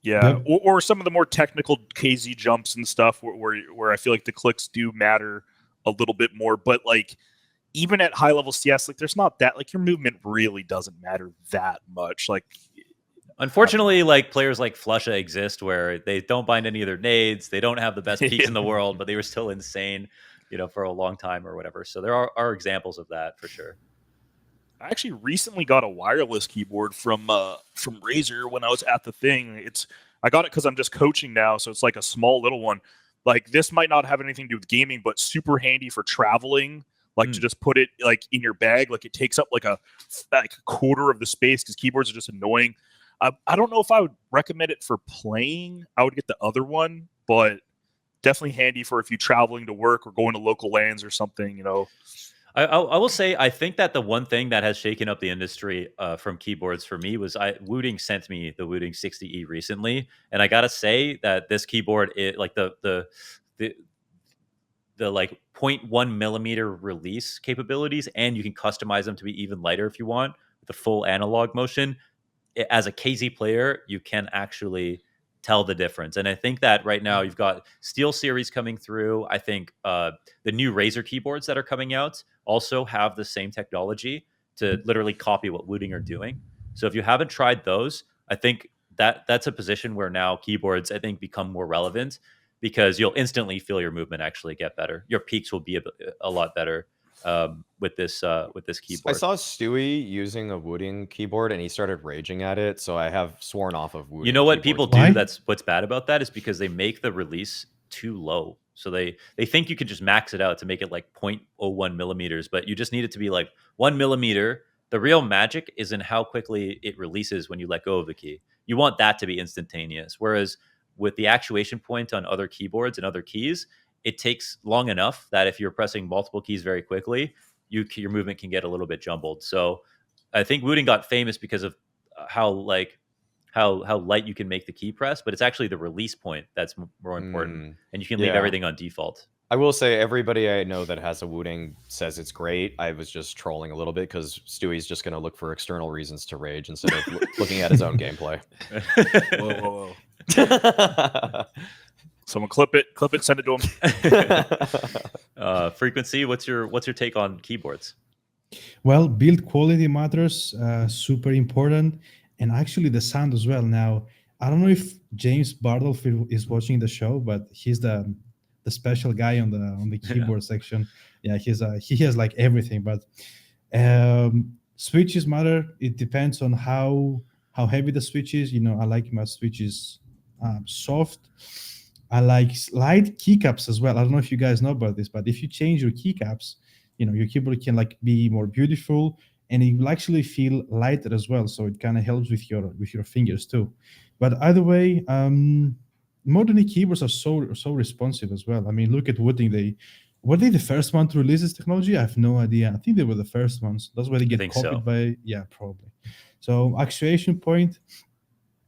Yeah, or some of the more technical KZ jumps and stuff where I feel like the clicks do matter a little bit more. But like even at high level CS, like there's not that, like your movement really doesn't matter that much. Like unfortunately, like players like Flusha exist where they don't bind any of their nades, they don't have the best peaks in the world, but they were still insane, for a long time or whatever. So there are examples of that for sure. I actually recently got a wireless keyboard from Razer when I was at the thing. I got it because I'm just coaching now, so it's like a small little one. Like this might not have anything to do with gaming, but super handy for traveling. Like to just put it like in your bag, like it takes up like a quarter of the space because keyboards are just annoying. I don't know if I would recommend it for playing. I would get the other one, but definitely handy for if you're traveling to work or going to local LANs or something, I will say, I think that the one thing that has shaken up the industry from keyboards for me was Wooting sent me the Wooting 60E recently, and I gotta say that this keyboard, like the like 0.1 millimeter release capabilities, and you can customize them to be even lighter if you want with the full analog motion. As a KZ player, you can actually tell the difference. And I think that right now you've got Steel Series coming through. I think the new Razer keyboards that are coming out also have the same technology to literally copy what Wooting are doing. So if you haven't tried those, I think that's a position where now keyboards, I think, become more relevant because you'll instantly feel your movement actually get better. Your peaks will be a lot better with this keyboard. I saw Stewie using a Wooting keyboard and he started raging at it, so I have sworn off of Wooting. You know what people do? That's what's bad about that is because they make the release too low. So they think you can just max it out to make it like 0.01 millimeters, but you just need it to be like 1 millimeter. The real magic is in how quickly it releases when you let go of the key. You want that to be instantaneous. Whereas with the actuation point on other keyboards and other keys, it takes long enough that if you're pressing multiple keys very quickly, your movement can get a little bit jumbled. So I think Wooting got famous because of how how light you can make the key press, but it's actually the release point that's more important, and you can leave everything on default. I will say everybody I know that has a Wooting says it's great. I was just trolling a little bit because Stewie's just going to look for external reasons to rage instead of looking at his own gameplay. Whoa, whoa. Someone clip it, send it to him. Frequency, what's your take on keyboards? Well, build quality matters, super important, and actually the sound as well. Now, I don't know if James Bardolph is watching the show, but he's the special guy on the keyboard section. Yeah, he has like everything, but switches matter. It depends on how heavy the switch is. You know, I like my switches soft. I like light keycaps as well. I don't know if you guys know about this, but if you change your keycaps, you know, your keyboard can like be more beautiful, and it will actually feel lighter as well. So it kind of helps with your fingers too. But either way, modern keyboards are so responsive as well. I mean, look at Wooting. Were they the first one to release this technology? I have no idea. I think they were the first ones. That's why they get copied by. Yeah, probably. So actuation point.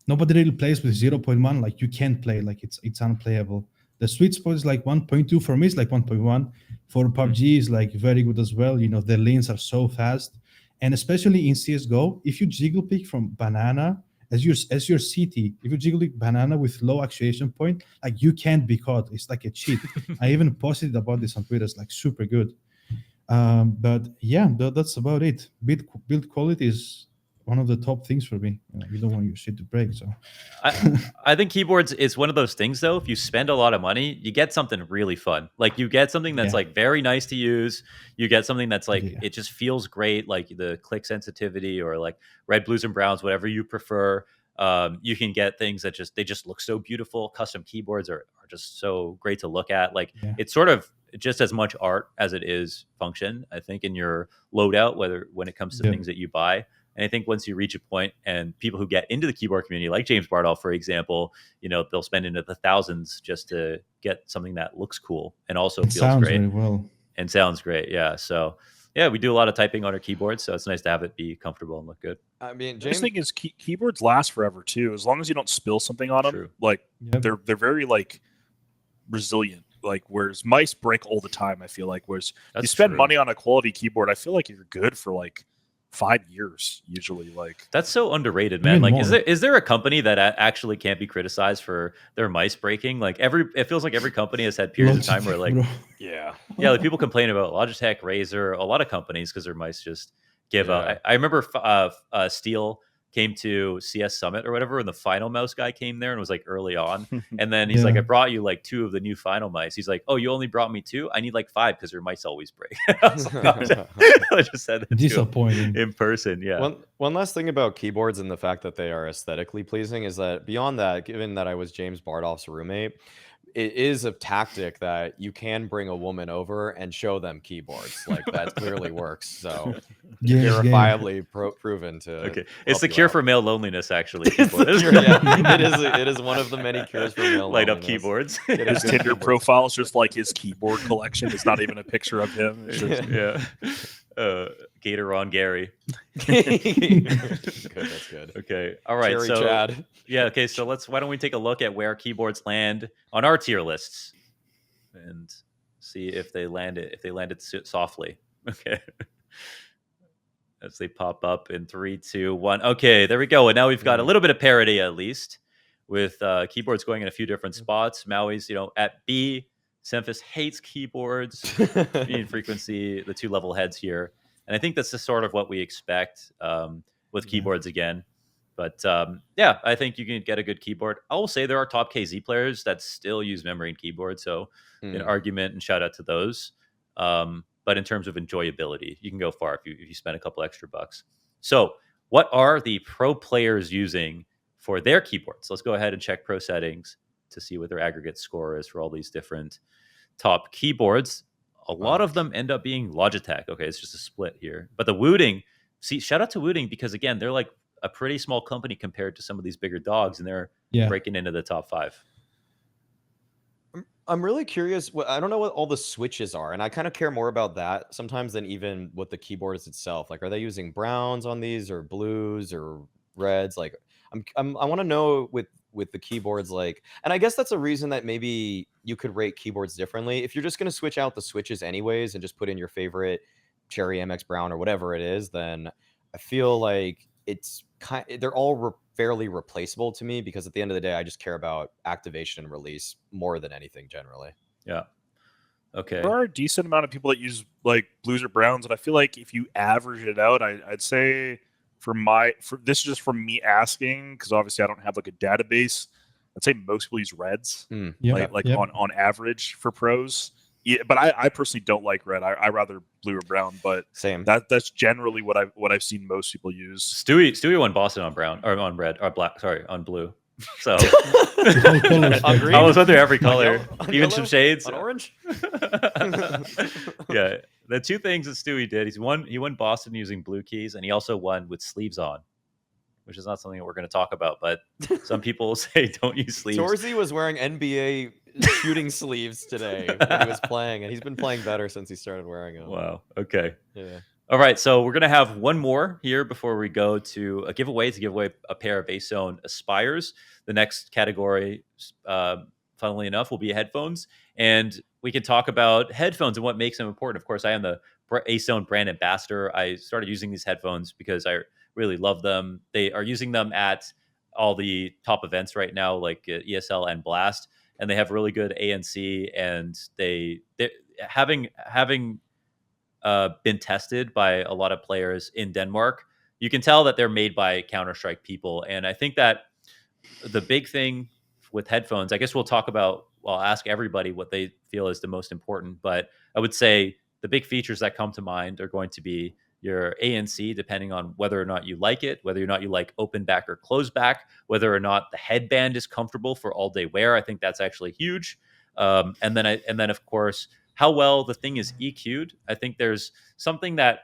Nobody really plays with 0.1. Like you can't play. Like it's unplayable. The sweet spot is like 1.2 for me. It's like 1.1 for PUBG is like very good as well. You know, the lanes are so fast, and especially in CS:GO, if you jiggle pick from banana as your CT, if you jiggle pick banana with low actuation point, like you can't be caught. It's like a cheat. I even posted about this on Twitter. It's like super good. But yeah, that's about it. Build quality is one of the top things for me. You don't want your shit to break. So I think keyboards is one of those things though. If you spend a lot of money, you get something really fun. Like you get something that's like very nice to use. You get something that's like it just feels great, like the click sensitivity or like red, blues, and browns, whatever you prefer. You can get things that they just look so beautiful. Custom keyboards are just so great to look at. Like it's sort of just as much art as it is function, I think, in your loadout, when it comes to things that you buy. And I think once you reach a point, and people who get into the keyboard community, like James Bardolph, for example, you know, they'll spend into the thousands just to get something that looks cool and also feels great. Very well. And sounds great. Yeah. So yeah, we do a lot of typing on our keyboards, so it's nice to have it be comfortable and look good. I mean, James, the thing is, keyboards last forever too, as long as you don't spill something on them. True. Like they're very like resilient. Like whereas mice break all the time. I feel like whereas you spend money on a quality keyboard, I feel like you're good for like 5 years usually. Like that's so underrated, man. Like is there a company that actually can't be criticized for their mice breaking? Like it feels like every company has had periods of time where like like people complain about Logitech, Razer, a lot of companies because their mice just give up. I remember Steel came to CS Summit or whatever, and the final mouse guy came there and was like early on, and then he's like, I brought you like 2 of the new final mice. He's like, oh, you only brought me 2? I need like 5 because your mice always break. I just said that disappointing in person. One last thing about keyboards and the fact that they are aesthetically pleasing is that beyond that, given that I was James Bardolph's roommate, it is a tactic that you can bring a woman over and show them keyboards. Like that clearly works. So verifiably proven to. Okay, it's the cure for male loneliness. Actually, it is one of the many cures for male light loneliness. Up keyboards. His Tinder profile is just like his keyboard collection. It's not even a picture of him. It's just, Gator on Gary. Good, that's good. Okay, all right. Cherry so Chad. okay. So why don't we take a look at where keyboards land on our tier lists and see if they landed softly. Okay. As they pop up in 3, 2, 1. Okay, there we go. And now we've got a little bit of parity at least with keyboards going in a few different spots. Maui's, at B. Semphis hates keyboards, frequency, the 2 level heads here. And I think that's just sort of what we expect with keyboards again. But I think you can get a good keyboard. I will say there are top KZ players that still use memory and keyboard. So an argument and shout out to those. But in terms of enjoyability, you can go far if you spend a couple extra bucks. So what are the pro players using for their keyboards? Let's go ahead and check pro settings to see what their aggregate score is for all these different top keyboards. A lot of them end up being Logitech. Okay, it's just a split here. But the Wooting, shout out to Wooting because, again, they're like a pretty small company compared to some of these bigger dogs, and they're breaking into the top 5. I'm really curious. I don't know what all the switches are, and I kind of care more about that sometimes than even what the keyboard is itself. Like, are they using browns on these or blues or reds? Like, I want to know with the keyboards, like, and I guess that's a reason that maybe you could rate keyboards differently. If you're just going to switch out the switches anyways and just put in your favorite Cherry MX Brown or whatever it is, then I feel like they're all fairly replaceable to me, because at the end of the day, I just care about activation and release more than anything generally. Yeah. Okay. There are a decent amount of people that use like blues or browns, and I feel like if you average it out, I'd say for this is just from me asking, because obviously I don't have like a database. I'd say most people use reds, on average for pros. Yeah, but I personally don't like red. I rather blue or brown. But same. That's generally what I've seen most people use. Stewie won Boston on brown or on red or black. Sorry, on blue. So I was under every color, even some shades. On orange. Yeah, the two things that Stewie did, he won Boston using blue keys, and he also won with sleeves on, which is not something that we're going to talk about. But some people say don't use sleeves. Torzy was wearing NBA shooting sleeves today when he was playing, and he's been playing better since he started wearing them. Wow. Okay. Yeah. All right, so we're going to have one more here before we go to a giveaway to give away a pair of Ace-Zone Aspires. The next category, funnily enough, will be headphones. And we can talk about headphones and what makes them important. Of course, I am the Ace-Zone brand ambassador. I started using these headphones because I really love them. They are using them at all the top events right now, like ESL and Blast. And they have really good ANC, and they're having been tested by a lot of players in Denmark. You can tell that they're made by Counter-Strike people. And I think that the big thing with headphones, I guess I'll ask everybody what they feel is the most important, but I would say the big features that come to mind are going to be your ANC, depending on whether or not you like it, whether or not you like open back or closed back, whether or not the headband is comfortable for all day wear. I think that's actually huge. And then of course, how well the thing is EQ'd. I think there's something that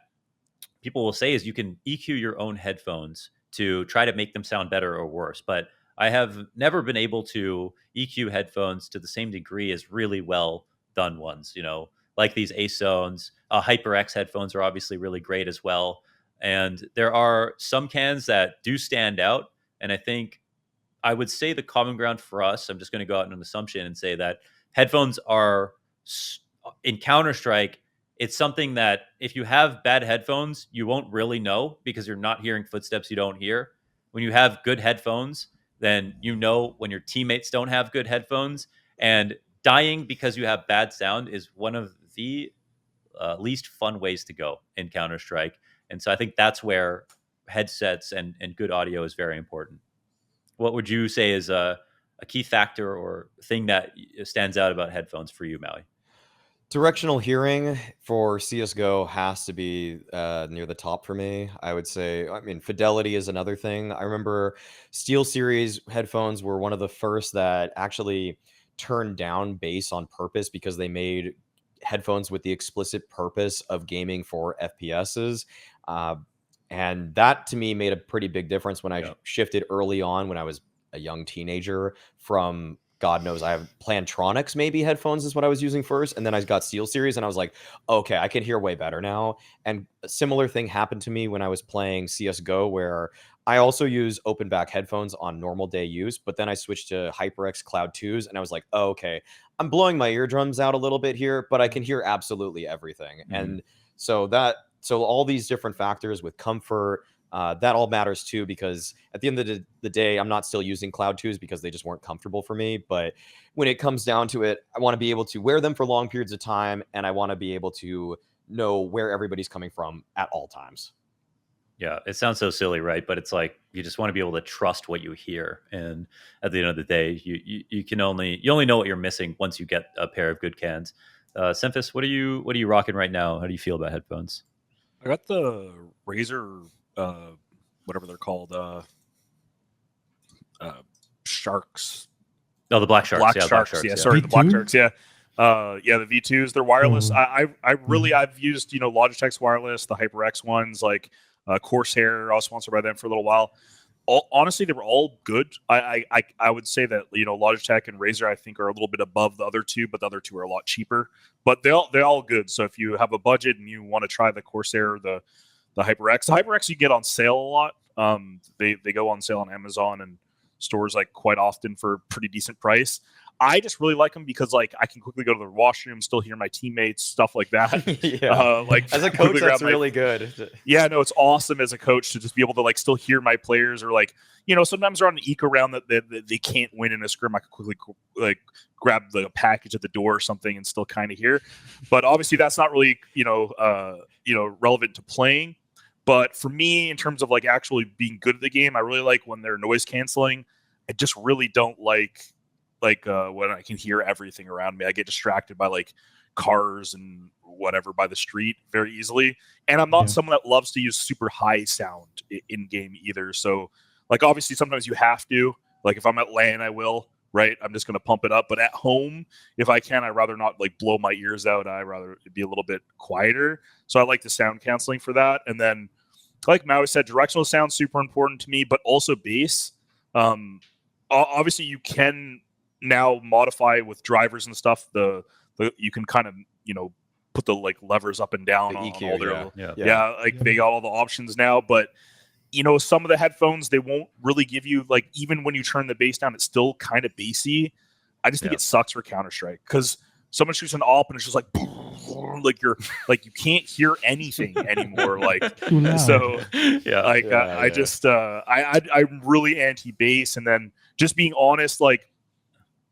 people will say is you can EQ your own headphones to try to make them sound better or worse. But I have never been able to EQ headphones to the same degree as really well done ones, like these Ace-Zones. HyperX headphones are obviously really great as well. And there are some cans that do stand out. And I think I would say the common ground for us, I'm just going to go out on an assumption and say that headphones are, in Counter-Strike, it's something that if you have bad headphones, you won't really know because you're not hearing footsteps you don't hear. When you have good headphones, then you know when your teammates don't have good headphones. And dying because you have bad sound is one of the least fun ways to go in Counter-Strike. And so I think that's where headsets and good audio is very important. What would you say is a key factor or thing that stands out about headphones for you, Maui? Directional hearing for CSGO has to be near the top for me, I would say. I mean, fidelity is another thing. I remember SteelSeries headphones were one of the first that actually turned down bass on purpose because they made headphones with the explicit purpose of gaming for FPSs. And that, to me, made a pretty big difference when I shifted early on when I was a young teenager from... God knows, I have Plantronics maybe headphones is what I was using first. And then I got SteelSeries and I was like, okay, I can hear way better now. And a similar thing happened to me when I was playing CSGO, where I also use open back headphones on normal day use, but then I switched to HyperX Cloud 2s and I was like, oh, okay, I'm blowing my eardrums out a little bit here, but I can hear absolutely everything. Mm-hmm. And so all these different factors with comfort, that all matters too, because at the end of the day, I'm not still using Cloud 2s because they just weren't comfortable for me. But when it comes down to it, I want to be able to wear them for long periods of time, and I want to be able to know where everybody's coming from at all times. Yeah, it sounds so silly, right? But it's like you just want to be able to trust what you hear, and at the end of the day, you only know what you're missing once you get a pair of good cans. Semphis, what are you rocking right now? How do you feel about headphones? I got the Razer. Whatever they're called, sharks. Oh, the black sharks. Black yeah, sharks. Black sharks. Yeah, yeah. sorry, V2? the black sharks. Yeah, the V2s. They're wireless. I've used Logitech's wireless, the HyperX ones, like Corsair. I was sponsored by them for a little while. Honestly, they were all good. I would say that Logitech and Razer I think are a little bit above the other two, but the other two are a lot cheaper. But they're all good. So if you have a budget and you want to try the Corsair, the HyperX you get on sale a lot. They go on sale on Amazon and stores like quite often for a pretty decent price. I just really like them because like I can quickly go to the washroom, still hear my teammates, stuff like that. Like as a coach, that's really good. Yeah, no, it's awesome as a coach to just be able to like still hear my players, or like, you know, sometimes they're on an eco round that they can't win in a scrim. I can quickly like grab the package at the door or something and still kind of hear. But obviously that's not really, relevant to playing. But for me, in terms of like actually being good at the game, I really like when they're noise canceling. I just really don't like when I can hear everything around me. I get distracted by like cars and whatever by the street very easily. And I'm not someone that loves to use super high sound in game either. So like obviously sometimes you have to, like if I'm at LAN, I will, right? I'm just going to pump it up. But at home, if I can, I'd rather not like blow my ears out. I'd rather it be a little bit quieter. So I like the sound canceling for that. And then like Maui said, directional sound super important to me, but also bass. Obviously you can now modify with drivers and stuff. You can kind of, put the like levers up and down on all their, they got all the options now. But some of the headphones, they won't really give you like, even when you turn the bass down, it's still kind of bassy. I just think it sucks for Counter-Strike because someone shoots an AWP and it's just like you're like you can't hear anything anymore. Like so, I just I'm really anti-bass. And then just being honest, like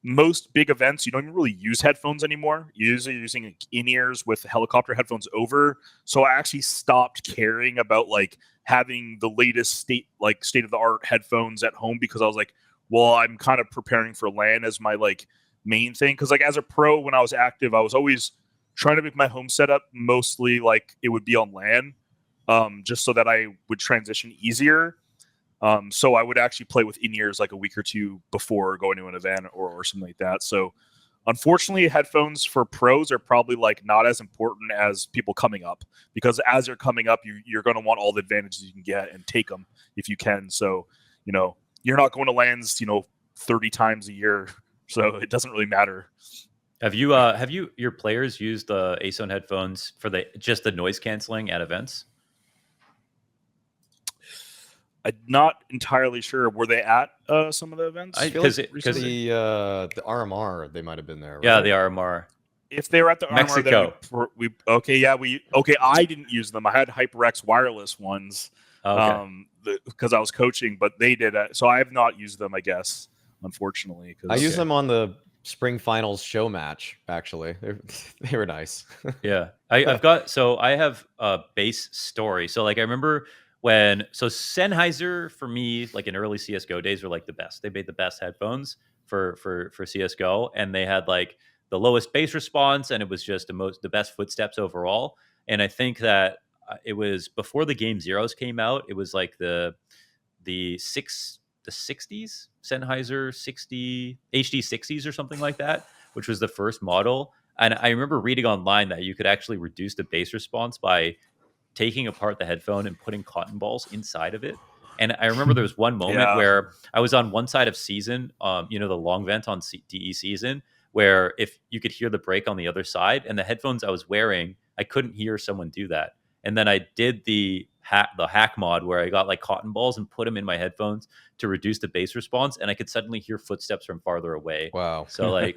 most big events, you don't even really use headphones anymore. You're usually using in-ears with helicopter headphones over. So I actually stopped caring about like having the latest state of the art headphones at home because I was like, well, I'm kind of preparing for LAN as my like main thing. Because like as a pro, when I was active, I was always trying to make my home setup mostly like it would be on LAN, just so that I would transition easier. So I would actually play with in-ears like a week or two before going to an event or something like that. So unfortunately, headphones for pros are probably like not as important as people coming up, because as you're coming up, you're going to want all the advantages you can get and take them if you can. So, you're not going to LANs, 30 times a year. So it doesn't really matter. Have you your players used the ASON headphones for just the noise canceling at events? I'm not entirely sure. Were they at some of the events? Because the RMR, they might have been there. Right? Yeah, the RMR. If they were at the Mexico, RMR, I didn't use them. I had HyperX wireless ones, because I was coaching, but they did. So I have not used them, I guess, unfortunately. I used them on the spring finals show match. Actually, they were nice. Yeah, I have a base story. So like I remember. Sennheiser for me, like in early CSGO days, were like the best. They made the best headphones for CSGO, and they had like the lowest bass response, and it was just the best footsteps overall. And I think that it was before the Game Zeros came out. It was like the 60s Sennheiser 60 HD 60s or something like that, which was the first model. And I remember reading online that you could actually reduce the bass response by taking apart the headphone and putting cotton balls inside of it. And I remember there was one moment where I was on one side of season, the long vent on DE season, where if you could hear the break on the other side, and the headphones I was wearing, I couldn't hear someone do that. And then I did the hack mod where I got like cotton balls and put them in my headphones to reduce the bass response, and I could suddenly hear footsteps from farther away. Wow. So like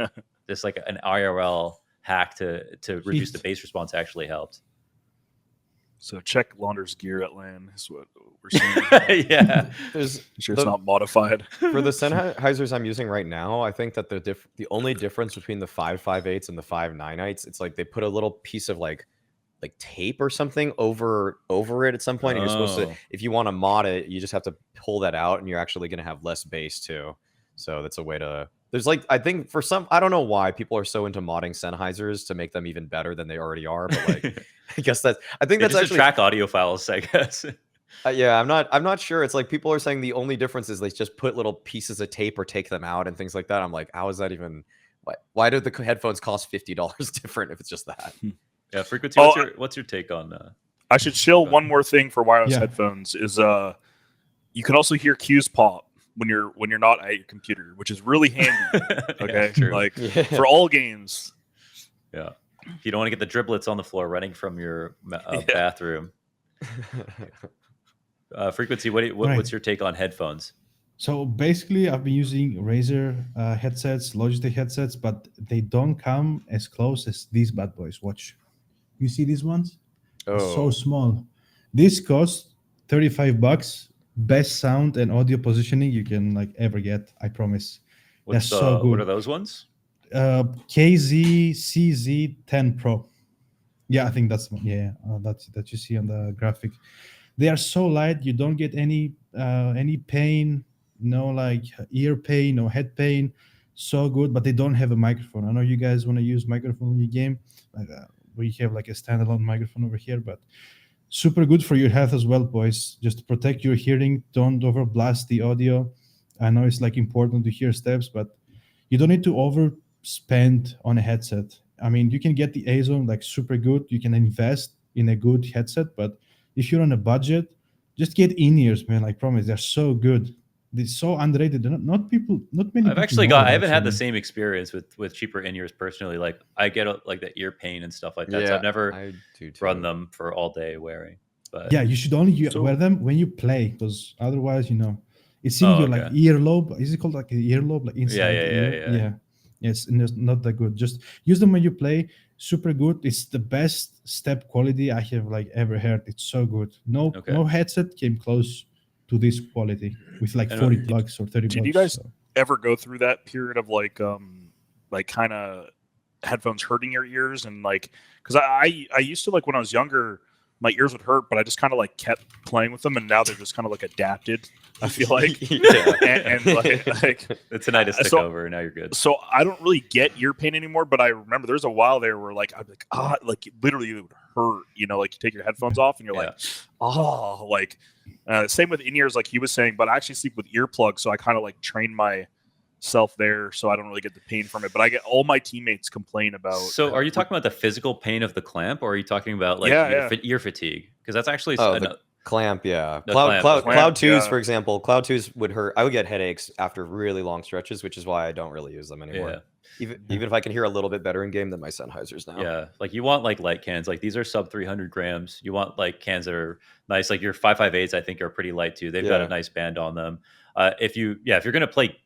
just like an IRL hack to reduce the bass response actually helped. So check Launders gear at LAN is what we're seeing. Yeah. It's not modified. For the Sennheisers I'm using right now, I think that the only difference between the 5.58s and the 5.98s, it's like they put a little piece of like tape or something over it at some point. And you're supposed to, if you want to mod it, you just have to pull that out, and you're actually going to have less bass too. So that's a way to. There's like, I think for some, I don't know why people are so into modding Sennheisers to make them even better than they already are, but like, I guess that's actually track audio files, I guess. Yeah, I'm not sure. It's like people are saying the only difference is they just put little pieces of tape or take them out and things like that. I'm like, how is that even? Why do the headphones cost $50 different if it's just that? Yeah, Frequency. What's your take on? I should chill. One more thing for wireless headphones is you can also hear cues pop when you're not at your computer, which is really handy. Okay, for all games. Yeah, if you don't want to get the driblets on the floor running from your bathroom. Frequency, Right. what's your take on headphones? So basically, I've been using Razer headsets, Logitech headsets, but they don't come as close as these bad boys. Watch. You see these ones? It's so Oh, small. This costs $35. Best sound and audio positioning you can like ever get. I promise. They're so What are good. those ones? KZ CZ10 Pro. Yeah, I think that's the one. Yeah, that you see on the graphic. They are so light. You don't get any pain, no like ear pain or head pain. So good, but they don't have a microphone. I know you guys want to use microphone in your game. Like, we have like a standalone microphone over here, but super good for your health as well, boys. Just to protect your hearing. Don't overblast the audio. I know it's like important to hear steps, but you don't need to overspend on a headset. I mean, you can get the Azone like super good. You can invest in a good headset, but if you're on a budget, just get in-ears, man. I promise, they're so good. They're so underrated. They're not many I've people actually know I about haven't had the them. same experience with cheaper in-ears personally. Like I get like the ear pain and stuff like that. So yeah, I've never I do run too. them for all day wearing. But Yeah, you should only So- wear them when you play, because otherwise, it's in Oh, your like okay. earlobe. Is it called like an earlobe, like inside the ear? Yeah. Yes, and it's not that good. Just use them when you play. Super good. It's the best step quality I have like ever heard. It's so good. No, Okay. no headset came close to this quality with like And, 40 did- bucks or 30 Did you bucks. guys ever go through that period of like kind of headphones hurting your ears and like because I used to like when I was younger my ears would hurt but I just kind of like kept playing with them and now they're just kind of like adapted I feel like yeah. and like It's a night to stick so- over, and now you're good. so I don't really get ear pain anymore but I remember there's a while there where like I'd be like like literally it would hurt like you take your headphones off and you're like like same with in-ears like he was saying but I actually sleep with earplugs so I kind of like train myself there so I don't really get the pain from it but I get all my teammates complain about So, are you talking about the physical pain of the clamp, or are you talking about like Yeah. ear fatigue? Because that's actually Oh, the clamp, yeah. The Cloud clamp. Cloud 2s, Yeah. for example, Cloud 2s would hurt. I would get headaches after really long stretches, which is why I don't really use them anymore. yeah. Even if I can hear a little bit better in game than my Sennheisers now. Yeah, like you want like light cans. Like these are sub 300 grams. You want like cans that are nice. Like your 558s, I think are pretty light too. They've got a Yeah. nice band on them. If you're gonna play,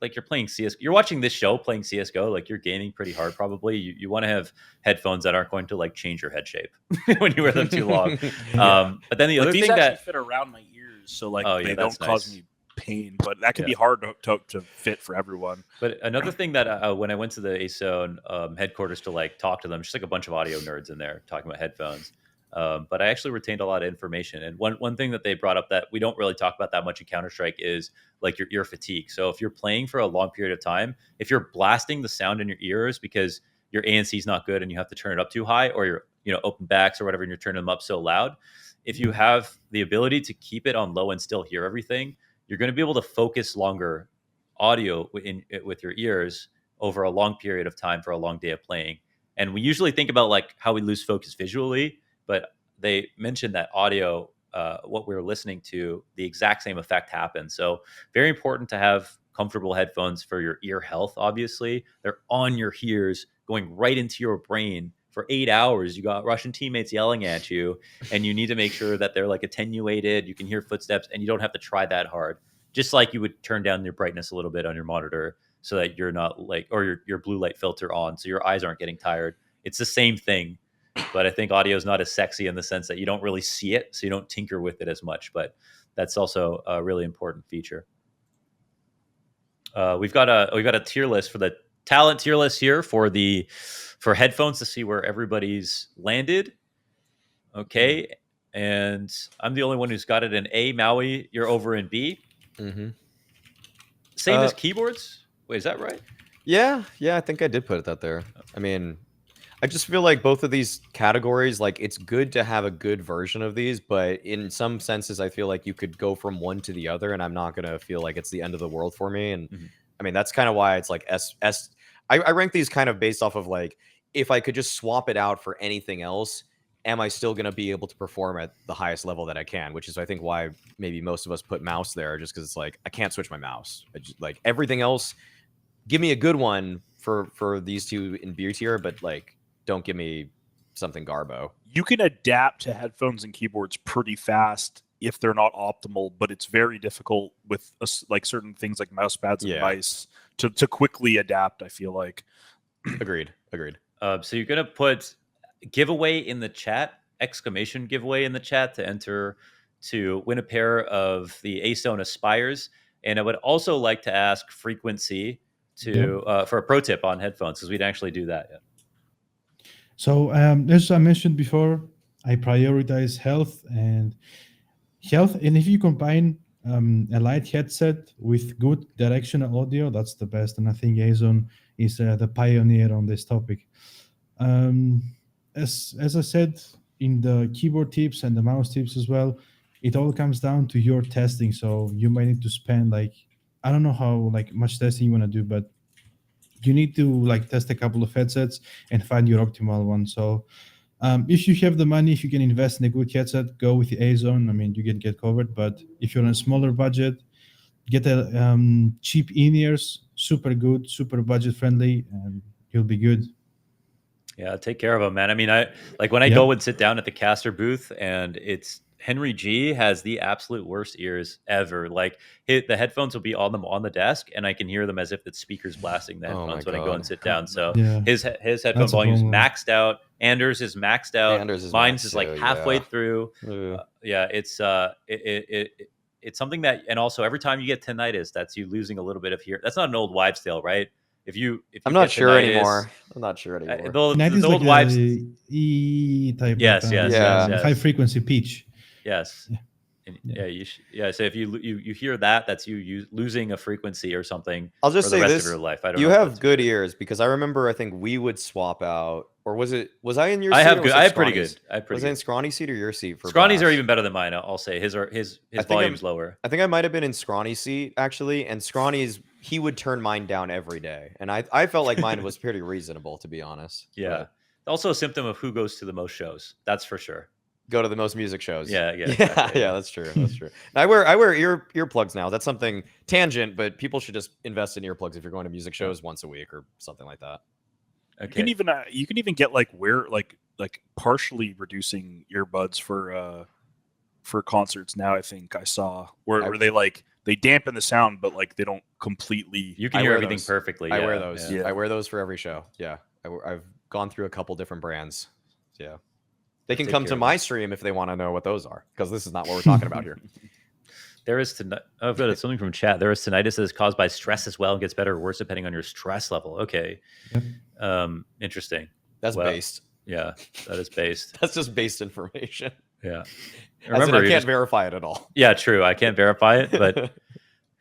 like you're playing CS, you're watching this show playing CS:GO. Like you're gaming pretty hard. Probably you want to have headphones that aren't going to like change your head shape when you wear them too long. But then the other these thing actually that fit around my ears so like Oh, yeah, they that's don't cause nice. me pain but that can Yeah. be hard to fit for everyone. But another thing that when I went to the ASO headquarters to like talk to them, just like a bunch of audio nerds in there talking about headphones. But I actually retained a lot of information. And one thing that they brought up that we don't really talk about that much in Counter-Strike is like your ear fatigue. So if you're playing for a long period of time, if you're blasting the sound in your ears because your ANC is not good and you have to turn it up too high, or you're open backs or whatever and you're turning them up so loud, if you have the ability to keep it on low and still hear everything, you're going to be able to focus longer audio with your ears over a long period of time for a long day of playing. And we usually think about like how we lose focus visually, but they mentioned that audio, what we were listening to, the exact same effect happens. So very important to have comfortable headphones for your ear health. Obviously, they're on your ears, going right into your brain for 8 hours. You got Russian teammates yelling at you, and you need to make sure that they're like attenuated. You can hear footsteps, and you don't have to try that hard. Just like you would turn down your brightness a little bit on your monitor so that you're not like, or your blue light filter on, so your eyes aren't getting tired. It's the same thing, but I think audio is not as sexy in the sense that you don't really see it, so you don't tinker with it as much. But that's also a really important feature. We've got a tier list for the talent tier list here for headphones to see where everybody's landed. Okay, and I'm the only one who's got it in A. Maui, you're over in B. Mm-hmm. Same as keyboards. Wait, is that right? Yeah, I think I did put it out there. I mean, I just feel like both of these categories, like it's good to have a good version of these, but in some senses, I feel like you could go from one to the other, and I'm not gonna feel like it's the end of the world for me. And I mean, that's kind of why it's like S. I rank these kind of based off of like, if I could just swap it out for anything else, am I still gonna be able to perform at the highest level that I can? Which is, I think, why maybe most of us put mouse there, just because it's like I can't switch my mouse. I just, like everything else, give me a good one for these two in B tier, but like, don't give me something garbo. You can adapt to headphones and keyboards pretty fast if they're not optimal, but it's very difficult with like certain things like mouse pads and mice to quickly adapt, I feel like. Agreed. So you're gonna put giveaway in the chat, exclamation giveaway in the chat to enter to win a pair of the Acezone Aspires. And I would also like to ask frequency to for a pro tip on headphones, because we didn't actually do that yet. So as I mentioned before, I prioritize health, and if you combine a light headset with good directional audio, that's the best. And I think Acezone is the pioneer on this topic. As I said in the keyboard tips and the mouse tips as well, it all comes down to your testing. So you might need to spend I don't know how much testing you want to do, but you need to test a couple of headsets and find your optimal one. So if you have the money, if you can invest in a good headset, go with the Acezone. I mean, you can get covered. But if you're on a smaller budget, get a cheap in-ears, super good, super budget friendly, and you'll be good. Yeah, take care of them, man. I mean, when I go and sit down at the caster booth, and it's Henry G has the absolute worst ears ever. The headphones will be on the desk, and I can hear them as if it's speakers blasting the headphones when I go and sit down. So his headphone volume is maxed out. Anders is maxed out. Mine's is halfway through. It's something that, and also every time you get tinnitus, that's you losing a little bit of hearing. That's not an old wives' tale, right? If you I'm not sure anymore. The old wives E type. Yes. High frequency pitch. Yes. So if you hear that, that's you losing a frequency or something. I'll just say the rest this: of your life. I don't you know have good ears, because I remember I think we would swap out, or was I in your seat? I have pretty good. Was I in Scrawny's seat or your seat? For Scrawny's Bash? are even better than mine. I'll say his volume's lower. I think I might have been in Scrawny's seat actually, and Scrawny's, he would turn mine down every day, and I felt like mine was pretty reasonable, to be honest. Yeah. Also a symptom of who goes to the most shows. That's for sure. Go to the most music shows. Yeah. Exactly. Yeah, that's true. That's true. And I wear earplugs now. That's something tangent, but people should just invest in earplugs if you're going to music shows once a week or something like that. Okay. You can even get partially reducing earbuds for concerts now. I think I saw where they dampen the sound, but they don't completely. You can hear everything perfectly. I wear those. Yeah. I wear those for every show. Yeah, I've gone through a couple different brands. Yeah. They can come to my stream if they want to know what those are, because this is not what we're talking about here. There is I've got something from chat. There is tinnitus that is caused by stress as well and gets better or worse depending on your stress level. Okay. Yep. Interesting. That's based. Yeah, that is based. That's just based information. Yeah. Remember, I can't verify it at all. Yeah, true. I can't verify it, but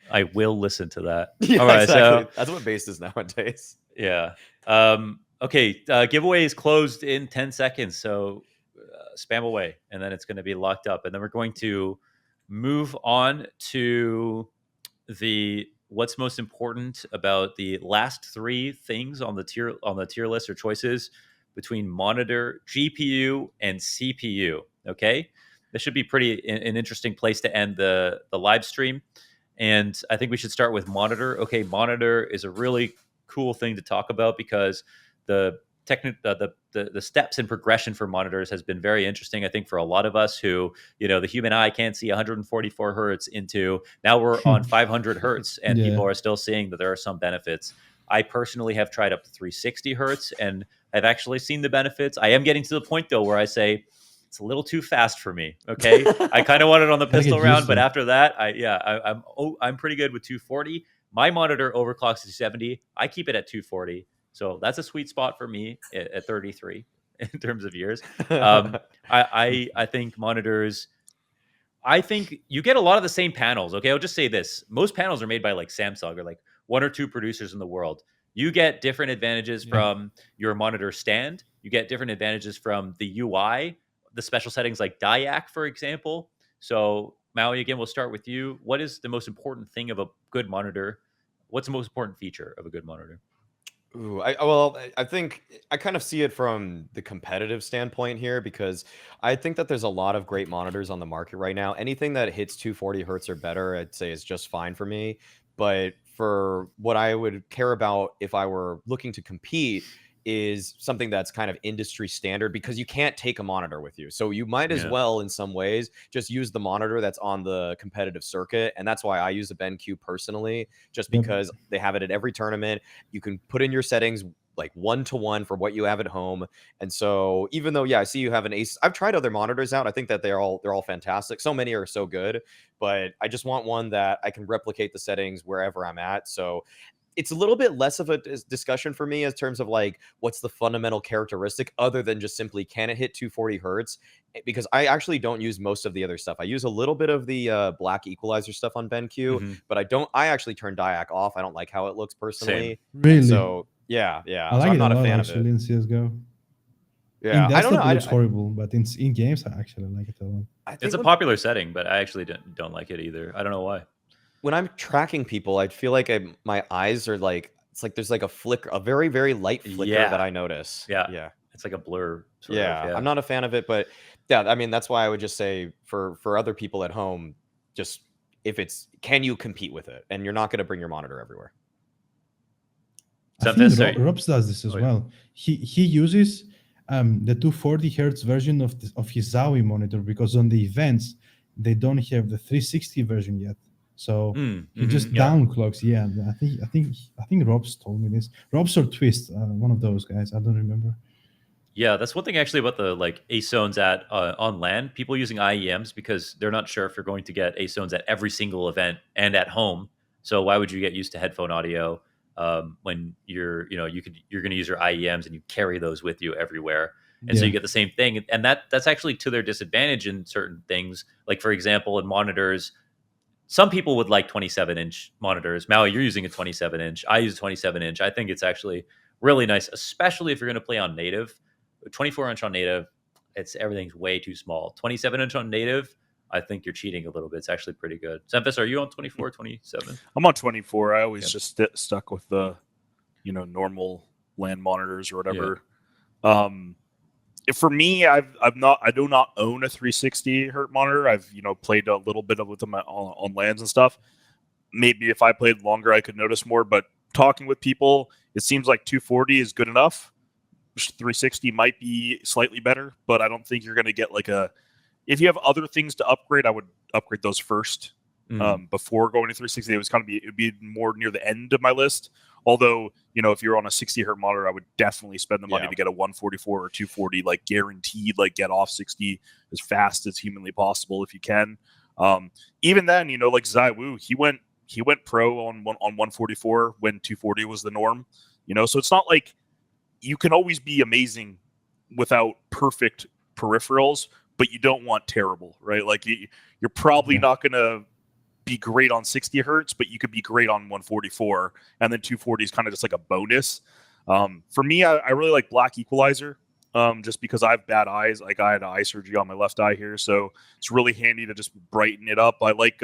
I will listen to that. Yeah, all right, exactly. So that's what based is nowadays. Yeah. Okay. Giveaway is closed in 10 seconds. So spam away, and then it's going to be locked up, and then we're going to move on to what's most important about the last three things on the tier list or choices between monitor, GPU, and CPU. Okay, this should be an interesting place to end the live stream, and I think we should start with monitor. Okay, monitor is a really cool thing to talk about because the steps and progression for monitors has been very interesting, I think, for a lot of us who, the human eye can't see 144 hertz into now we're on 500 hertz, and people are still seeing that there are some benefits. I personally have tried up to 360 hertz, and I've actually seen the benefits. I am getting to the point though where I say it's a little too fast for me. Okay, I kind of want it on the pistol round, but after that, I'm pretty good with 240. My monitor overclocks to 70. I keep it at 240. So that's a sweet spot for me at 33 in terms of years. I think monitors, I think you get a lot of the same panels. Okay, I'll just say this. Most panels are made by Samsung or one or two producers in the world. You get different advantages from your monitor stand. You get different advantages from the UI, the special settings like DIAC, for example. So Maui, again, we'll start with you. What is the most important thing of a good monitor? What's the most important feature of a good monitor? Ooh, I think I kind of see it from the competitive standpoint here, because I think that there's a lot of great monitors on the market right now. Anything that hits 240 hertz or better, I'd say is just fine for me. But for what I would care about if I were looking to compete is something that's kind of industry standard because you can't take a monitor with you. So you might as well, in some ways, just use the monitor that's on the competitive circuit. And that's why I use a BenQ personally, just because they have it at every tournament. You can put in your settings like 1-to-1 for what you have at home. And so even though, I see you have an Ace, I've tried other monitors out. I think that they're all fantastic. So many are so good, but I just want one that I can replicate the settings wherever I'm at. So it's a little bit less of a discussion for me in terms of like what's the fundamental characteristic other than just simply can it hit 240 hertz, because I actually don't use most of the other stuff. I use a little bit of the black equalizer stuff on BenQ, but I actually turn DIAC off. I don't like how it looks personally. Really? So yeah, I like so I'm it not a lot, fan actually, of it. in CS:GO. Yeah, in I don't know. desktop it looks horrible, but in games I actually like it a lot. It's a popular setting, but I actually don't like it either. I don't know why. When I'm tracking people, I feel like my eyes are like, it's like there's like a flicker, a very, very light flicker that I notice. Yeah. It's like a blur. Sort of, I'm not a fan of it, but I mean, that's why I would just say for other people at home, just can you compete with it? And you're not going to bring your monitor everywhere. I think Robs does this as well. He uses the 240 hertz version of his Zowie monitor because on the events they don't have the 360 version yet. So he just downclocks. Yeah, I think Robs told me this. Robs or Twist, one of those guys. I don't remember. Yeah, that's one thing actually about the like ace zones at on LAN. People using IEMs because they're not sure if you're going to get ace zones at every single event and at home. So why would you get used to headphone audio when you're going to use your IEMs and you carry those with you everywhere? And so you get the same thing, and that's actually to their disadvantage in certain things. Like for example, in monitors. Some people would like 27-inch monitors. Maui, you're using a 27-inch. I use a 27-inch. I think it's actually really nice, especially if you're going to play on native. 24-inch on native, everything's way too small. 27-inch on native, I think you're cheating a little bit. It's actually pretty good. Xemphis, are you on 24, 27? I'm on 24. I always just stuck with the, normal LAN monitors or whatever. For me, I do not own a 360 hertz monitor. I've played a little bit with them on LANs and stuff. Maybe if I played longer, I could notice more. But talking with people, it seems like 240 is good enough. 360 might be slightly better, but I don't think you're going to get if you have other things to upgrade, I would upgrade those first before going to 360. It would be more near the end of my list. Although, if you're on a 60 hertz monitor, I would definitely spend the money to get a 144 or 240, guaranteed, get off 60 as fast as humanly possible if you can. Even then, like Zai Wu, he went pro on 144 when 240 was the norm. So it's not like you can always be amazing without perfect peripherals, but you don't want terrible, right? You're probably not going to be great on 60 hertz, but you could be great on 144, and then 240 is kind of just like a bonus. For me, I really like black equalizer, just because I have bad eyes. I had eye surgery on my left eye here, so it's really handy to just brighten it up. I like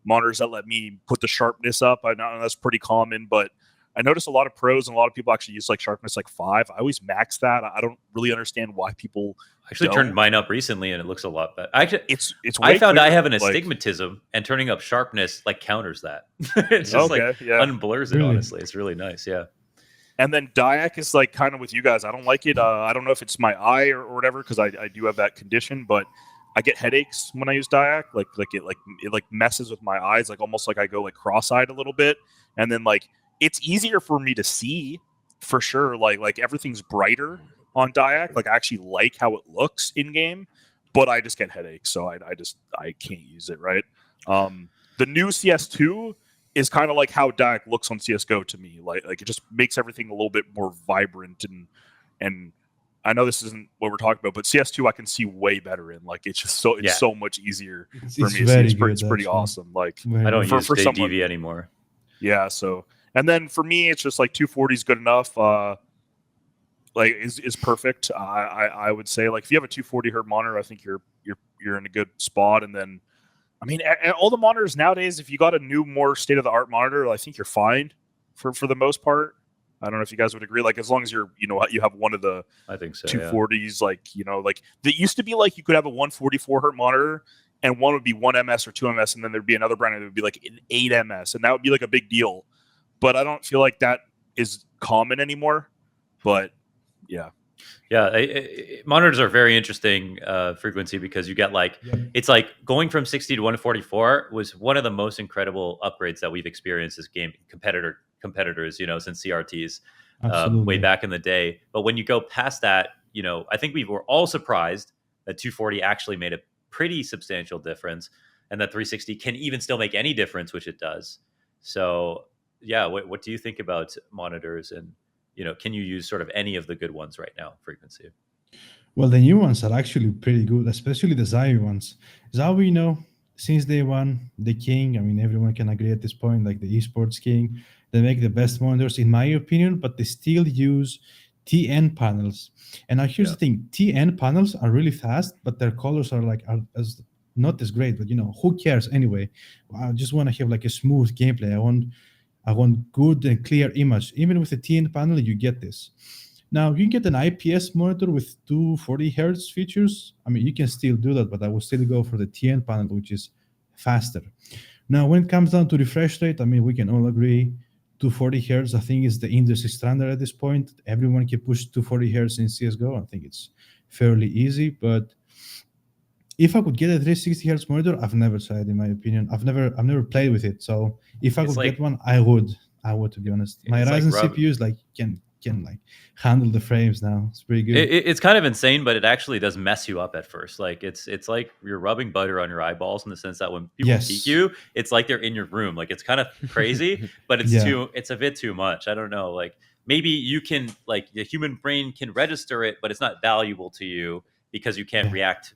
monitors that let me put the sharpness up. I know that's pretty common, but I notice a lot of pros and a lot of people actually use sharpness 5. I always max that. I don't really understand why people actually turned mine up recently and it looks a lot better. It's I found I have an astigmatism and turning up sharpness counters that. It's just unblurs it. Honestly, it's really nice. Yeah. And then DIAC is kind of with you guys. I don't like it. I don't know if it's my eye or whatever, because I do have that condition, but I get headaches when I use DIAC. It messes with my eyes, almost like I go cross-eyed a little bit, and then it's easier for me to see for sure. Everything's brighter on DIAC. I actually like how it looks in game, but I just get headaches, so I can't use it. Right. The new CS2 is kind of how DIAC looks on CS:GO to me. It just makes everything a little bit more vibrant, and I know this isn't what we're talking about, but CS2 I can see way better in. It's just so much easier for me. It's pretty awesome. I don't use DV anymore. Yeah. So. And then for me, it's just 240 is good enough. Is perfect. I would say if you have a 240 hertz monitor, I think you're in a good spot. And then, I mean, all the monitors nowadays, if you got a new, more state of the art monitor, I think you're fine for the most part. I don't know if you guys would agree. As long as you have one of the I think so, 240s, that used to be you could have a 144 hertz monitor and one would be 1 ms or 2 ms, and then there'd be another brand that would be an 8 ms, and that would be a big deal. But I don't feel like that is common anymore. But Yeah. Yeah, monitors are very interesting frequency because you get like it's like going from 60 to 144 was one of the most incredible upgrades that we've experienced as game competitors, since CRTs way Absolutely. back in the day. But when you go past that, I think we were all surprised that 240 actually made a pretty substantial difference, and that 360 can even still make any difference, which it does. So yeah, what do you think about monitors, and can you use sort of any of the good ones right now, frequency? Well, the new ones are actually pretty good, especially the Zawi ones. Zawi, since day one, the king, I mean, everyone can agree at this point, like the esports king, they make the best monitors, in my opinion, but they still use TN panels. And now here's Yeah. the thing, TN panels are really fast, but their colors are as not as great, but who cares anyway? I just want to have like a smooth gameplay. I want good and clear image. Even with the TN panel, you get this. Now you can get an IPS monitor with 240 hertz features. I mean, you can still do that, but I will still go for the TN panel, which is faster. Now, when it comes down to refresh rate, I mean, we can all agree 240 hertz, I think, is the industry standard at this point. Everyone can push 240 hertz in CSGO. I think it's fairly easy, but if I could get a 360 hertz monitor, I've never tried, in my opinion. I've never played with it. So if I It's could like- get one, I would, to be honest. My It's like Ryzen rub- CPUs can like handle the frames now. It's pretty good. It's kind of insane, but it actually does mess you up at first. Like it's like you're rubbing butter on your eyeballs, in the sense that when people Yes. peek you, it's like they're in your room. Like it's kind of crazy, but it's Yeah. it's a bit too much. I don't know. Like maybe you can, like, the human brain can register it, but it's not valuable to you because you can't Yeah. react,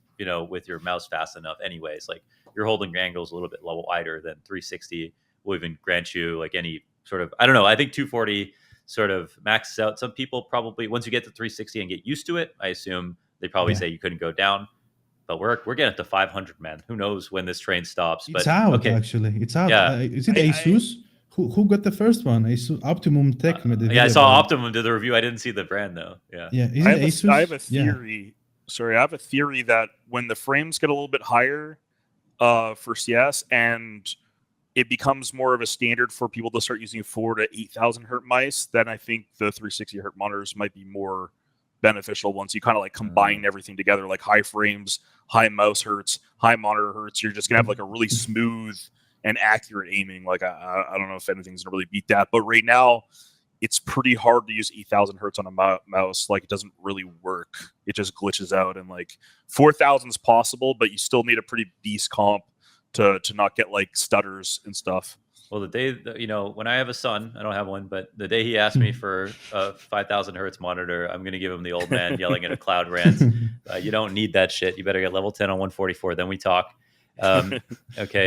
with your mouse fast enough. Anyways, like you're holding your angles a little bit wider than 360 will even grant you like any sort of. I don't know. I think 240 sort of maxes out. Some people probably, once you get to 360 and get used to it, I assume they probably Yeah. say you couldn't go down. But we're getting to 500, man. Who knows when this train stops? It's But out, okay, actually. It's out. Yeah. Is it I- Asus? Who got the first one? Asus Optimum Tech made the yeah, I video saw about it. Optimum did the review. I didn't see the brand though. Yeah, Yeah, is I it Asus? have a Yeah. theory. Sorry, I have a theory that when the frames get a little bit higher for CS, and it becomes more of a standard for people to start using 4 to 8,000 hertz mice, then I think the 360 hertz monitors might be more beneficial once you kind of like combine everything together, like high frames, high mouse hertz, high monitor hertz. You're just gonna have like a really smooth and accurate aiming. Like I don't know if anything's gonna really beat that, but right now it's pretty hard to use 8,000 hertz on a mouse. Like it doesn't really work. It just glitches out, and like 4,000 is possible, but you still need a pretty beast comp to not get like stutters and stuff. Well, the day when I have a son, I don't have one, but the day he asked me for a 5,000 hertz monitor, I'm going to give him the old man yelling at a cloud rant. You don't need that shit. You better get level 10 on 144. Then we talk. Okay,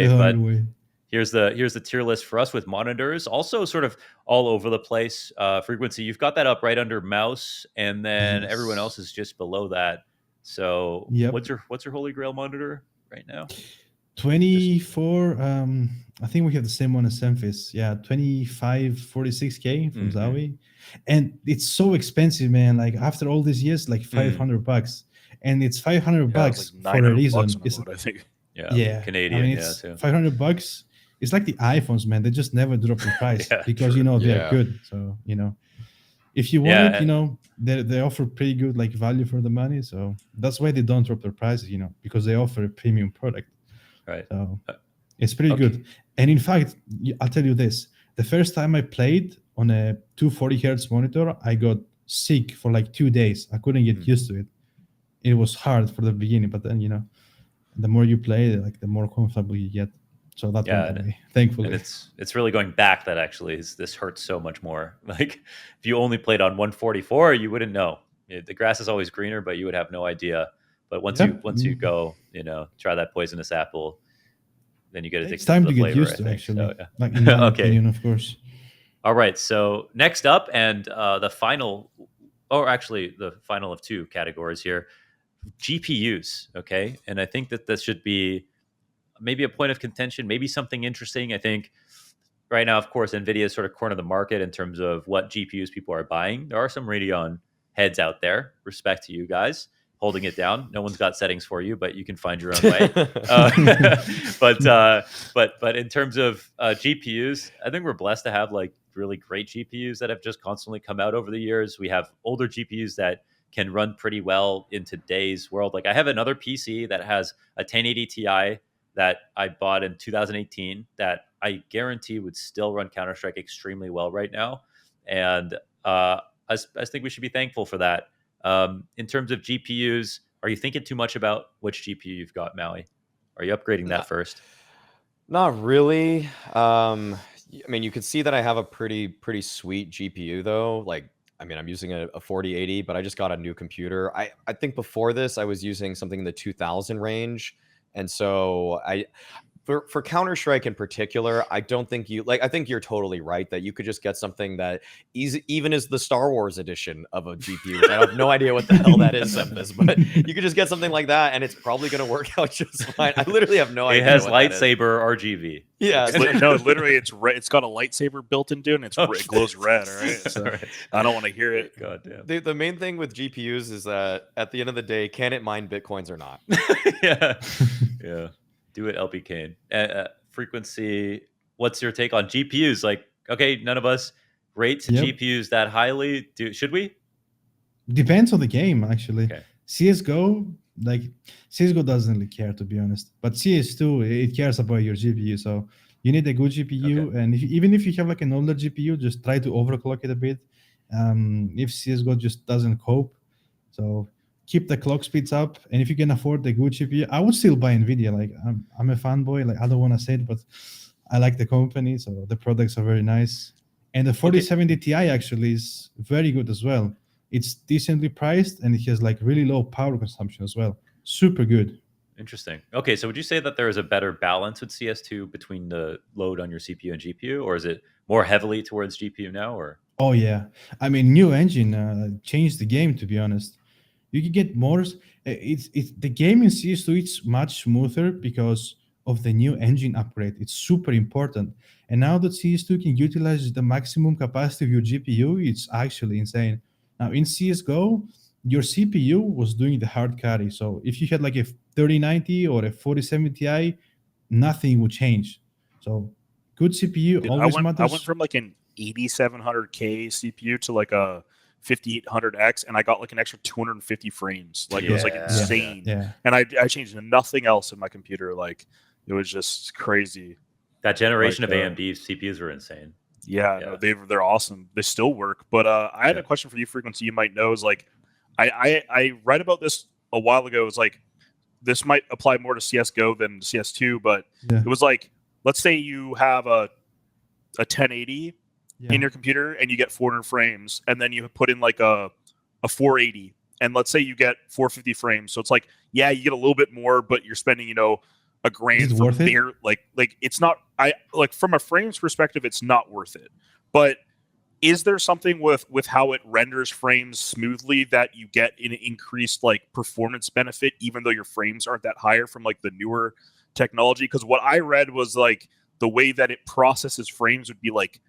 The but hard way. here's the tier list for us with monitors. Also, sort of all over the place. Frequency, you've got that up right under mouse, and then Yes. everyone else is just below that. So, Yep. what's your holy grail monitor right now? 24. I think we have the same one as Semphis. Yeah, 2546K from Mhm. Zawi, and it's so expensive, man. Like after all these years, like $500, and it's $500 Yeah, it's like for a 900 reason. bucks on a It's, mod, I think. yeah, Canadian, I mean, it's too. $500. It's like the iPhones, man. They just never drop in price Yeah, because true. they're Yeah. good. So if you want Yeah, it, they offer pretty good like value for the money. So that's why they don't drop their prices, because they offer a premium product. Right. So it's pretty Okay. good. And in fact, I'll tell you this: the first time I played on a 240 hertz monitor, I got sick for like 2 days. I couldn't get used to it. It was hard for the beginning, but then the more you play, like the more comfortable you get. So that Yeah, went away, thankfully. And it's really going back that actually this hurts so much more. Like if you only played on 144, you wouldn't know. The grass is always greener, but you would have no idea. But once you go, try that poisonous apple, then you get It addicted takes time to to the get flavor, used I to, think. actually. So, yeah. Like in my Okay. opinion, of course. All right. So next up, and the final, or actually the final of two categories here, GPUs. Okay, and I think that this should be maybe a point of contention, maybe something interesting. I think right now, of course, NVIDIA is sort of corner of the market in terms of what GPUs people are buying. There are some Radeon heads out there. Respect to you guys holding it down. No one's got settings for you, but you can find your own way. But in terms of GPUs, I think we're blessed to have like really great GPUs that have just constantly come out over the years. We have older GPUs that can run pretty well in today's world. Like I have another PC that has a 1080 Ti that I bought in 2018 that I guarantee would still run Counter-Strike extremely well right now. And I think we should be thankful for that. In terms of GPUs, are you thinking too much about which GPU you've got, Maui? Are you upgrading that first? Not really. I mean, you can see that I have a pretty sweet GPU though. Like, I mean, I'm using a 4080, but I just got a new computer. I think before this, I was using something in the 2000 range, and so for Counter-Strike in particular, I don't think I think you're totally right that you could just get something that even is the Star Wars edition of a GPU. Which I have no idea what the hell that is, but you could just get something like that and it's probably going to work out just fine. I literally have no idea. It has lightsaber RGB. Yeah. No, literally it's red. It's got a lightsaber built into it and it glows red, all right? So Right. I don't want to hear it. God damn. The main thing with GPUs is that at the end of the day, can it mine Bitcoins or not? Yeah. Yeah. Do it, LP Kane. Frequency, what's your take on GPUs? Like, okay, none of us rate GPUs that highly. Should we? Depends on the game, actually. Okay. CSGO, CSGO doesn't really care, to be honest. But CS2, it cares about your GPU. So you need a good GPU. Okay. And even if you have like an older GPU, just try to overclock it a bit. If CSGO just doesn't cope. So keep the clock speeds up, and if you can afford the good GPU, I would still buy Nvidia. Like I'm a fanboy. Like I don't want to say it, but I like the company, so the products are very nice. And the 4070 Ti actually is very good as well. It's decently priced, and it has like really low power consumption as well. Super good. Interesting. Okay, so would you say that there is a better balance with CS2 between the load on your CPU and GPU, or is it more heavily towards GPU now? Or Oh yeah, I mean, new engine changed the game. To be honest, you can get more. It's the game in CS2. It's much smoother because of the new engine upgrade. It's super important. And now that CS2 can utilize the maximum capacity of your GPU, it's actually insane. Now in CS:GO, your CPU was doing the hard carry. So if you had like a 3090 or a 4070 Ti, nothing would change. So good CPU Dude, always I matters. went from like an 8700K CPU to like a 5800X, and I got like an extra 250 frames. Like it was like insane. Yeah. And I changed nothing else in my computer. Like it was just crazy. that generation Like, of AMD CPUs were insane. Yeah, Yeah. no, they're awesome. They still work. But I had a question for you, Frequency. You might know is like I read about this a while ago. It's like this might apply more to CS:GO than CS2, but it was like, let's say you have a 1080 in your computer and you get 400 frames, and then you put in like a 480, and let's say you get 450 frames. So it's like, yeah, you get a little bit more, but you're spending, a grand Is it for worth it? bare, like it's not. I like from a frames perspective, it's not worth it. But is there something with how it renders frames smoothly that you get an increased like performance benefit, even though your frames aren't that higher from like the newer technology? Because what I read was like the way that it processes frames would be like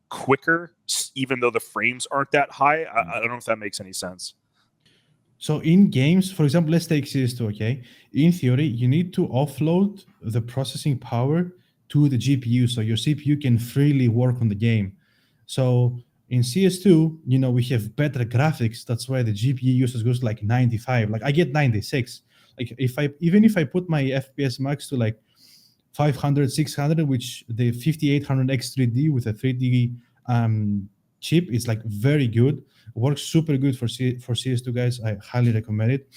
quicker, even though the frames aren't that high. I don't know if that makes any sense. So in games, for example, let's take CS2, okay? In theory, you need to offload the processing power to the GPU so your CPU can freely work on the game. So in CS2, we have better graphics. That's why the GPU usage goes to like 95. Like I get 96. Like even if I put my FPS max to like 500, 600, which the 5800X3D with a 3D chip is like very good. Works super good for CS2 guys. I highly recommend it.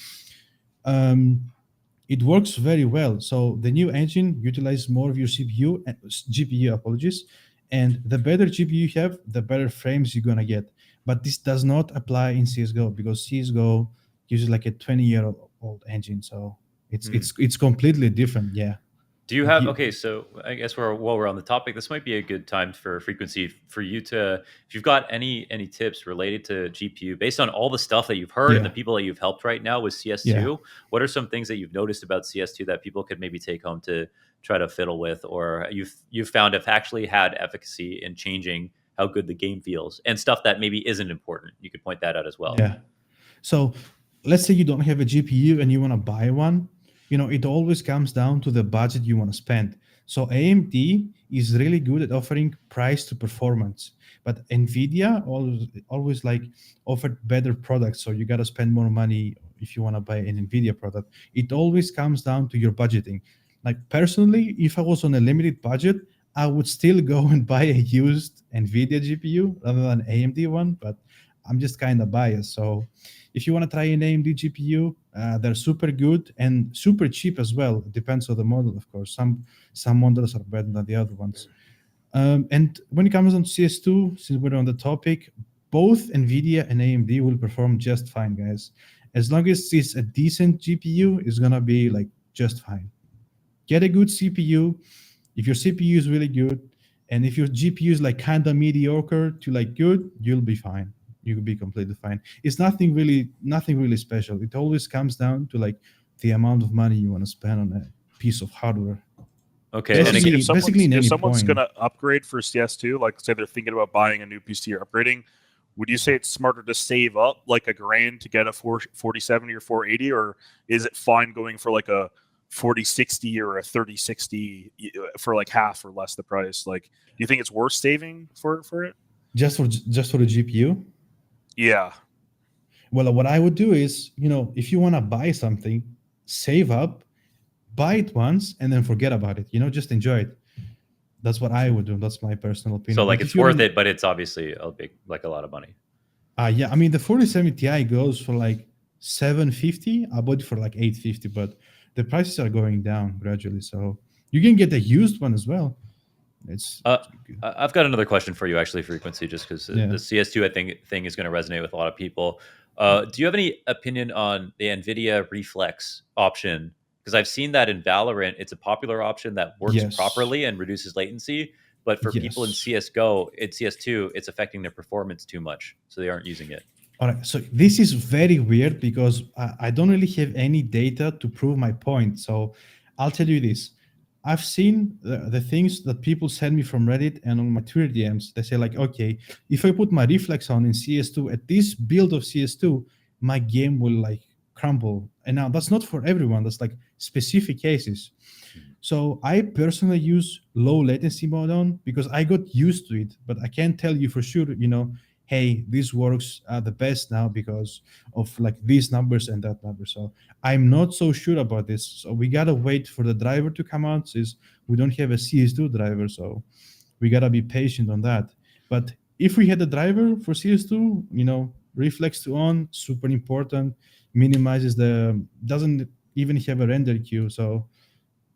It works very well. So the new engine utilizes more of your GPU, apologies. And the better GPU you have, the better frames you're gonna get. But this does not apply in CS:GO because CS:GO uses like a 20-year-old engine. So it's completely different. Yeah. Do you have so I guess while we're on the topic, this might be a good time for Frequency for you to, if you've got any tips related to GPU based on all the stuff that you've heard and the people that you've helped right now with CS2. What are some things that you've noticed about CS2 that people could maybe take home to try to fiddle with, or you've found have actually had efficacy in changing how good the game feels, and stuff that maybe isn't important? You could point that out as well. Yeah. So let's say you don't have a GPU and you want to buy one. it always comes down to the budget you want to spend. So AMD is really good at offering price to performance, but Nvidia always like offered better products. So you got to spend more money if you want to buy an Nvidia product. It always comes down to your budgeting. Like personally, if I was on a limited budget, I would still go and buy a used Nvidia GPU rather than AMD one, but I'm just kind of biased. So if you want to try an AMD GPU, they're super good and super cheap as well. It depends on the model, of course. Some models are better than the other ones. And when it comes on CS2, since we're on the topic, both NVIDIA and AMD will perform just fine, guys. As long as it's a decent GPU, it's gonna be like just fine. Get a good CPU. If your CPU is really good, and if your GPU is like kind of mediocre to like good, you'll be fine. You'll be completely fine. It's nothing really special. It always comes down to like the amount of money you want to spend on a piece of hardware. Okay, and Basically- again, basically in if any someone's point. gonna upgrade for CS2, like say they're thinking about buying a new PC or upgrading, would you say it's smarter to save up like $1,000 to get a 4070 or 480, or is it fine going for like a 4060 or a 3060 for like half or less the price? Like, do you think it's worth saving for it? Just for the GPU? Yeah. Well, what I would do is, if you want to buy something, save up, buy it once, and then forget about it. Just enjoy it. That's what I would do. That's my personal opinion. so like But it's if you're worth in- it, but it's obviously a lot of money. Yeah, I mean the 4070 Ti goes for like 750. I bought it for like 850, but the prices are going down gradually. So you can get a used one as well. It's good. I've got another question for you, actually, Frequency, just because Yeah. the CS2 thing is going to resonate with a lot of people. Do you have any opinion on the NVIDIA Reflex option? Because I've seen that in Valorant, it's a popular option that works Yes. properly and reduces latency. But for people in Yes. CSGO, in CS2, it's affecting their performance too much, so they aren't using it. All right, so this is very weird because I don't really have any data to prove my point. So I'll tell you this. I've seen the things that people send me from Reddit and on my Twitter DMs. They say like, okay, if I put my reflex on in CS2 at this build of CS2, my game will like crumble. And now that's not for everyone. That's like specific cases. So I personally use low latency mode on because I got used to it, but I can't tell you for sure, hey, this works the best now because of like these numbers and that number. So I'm not so sure about this. So we gotta wait for the driver to come out, since we don't have a CS2 driver. So we gotta be patient on that. But if we had a driver for CS2, reflex to on, super important, minimizes doesn't even have a render queue. So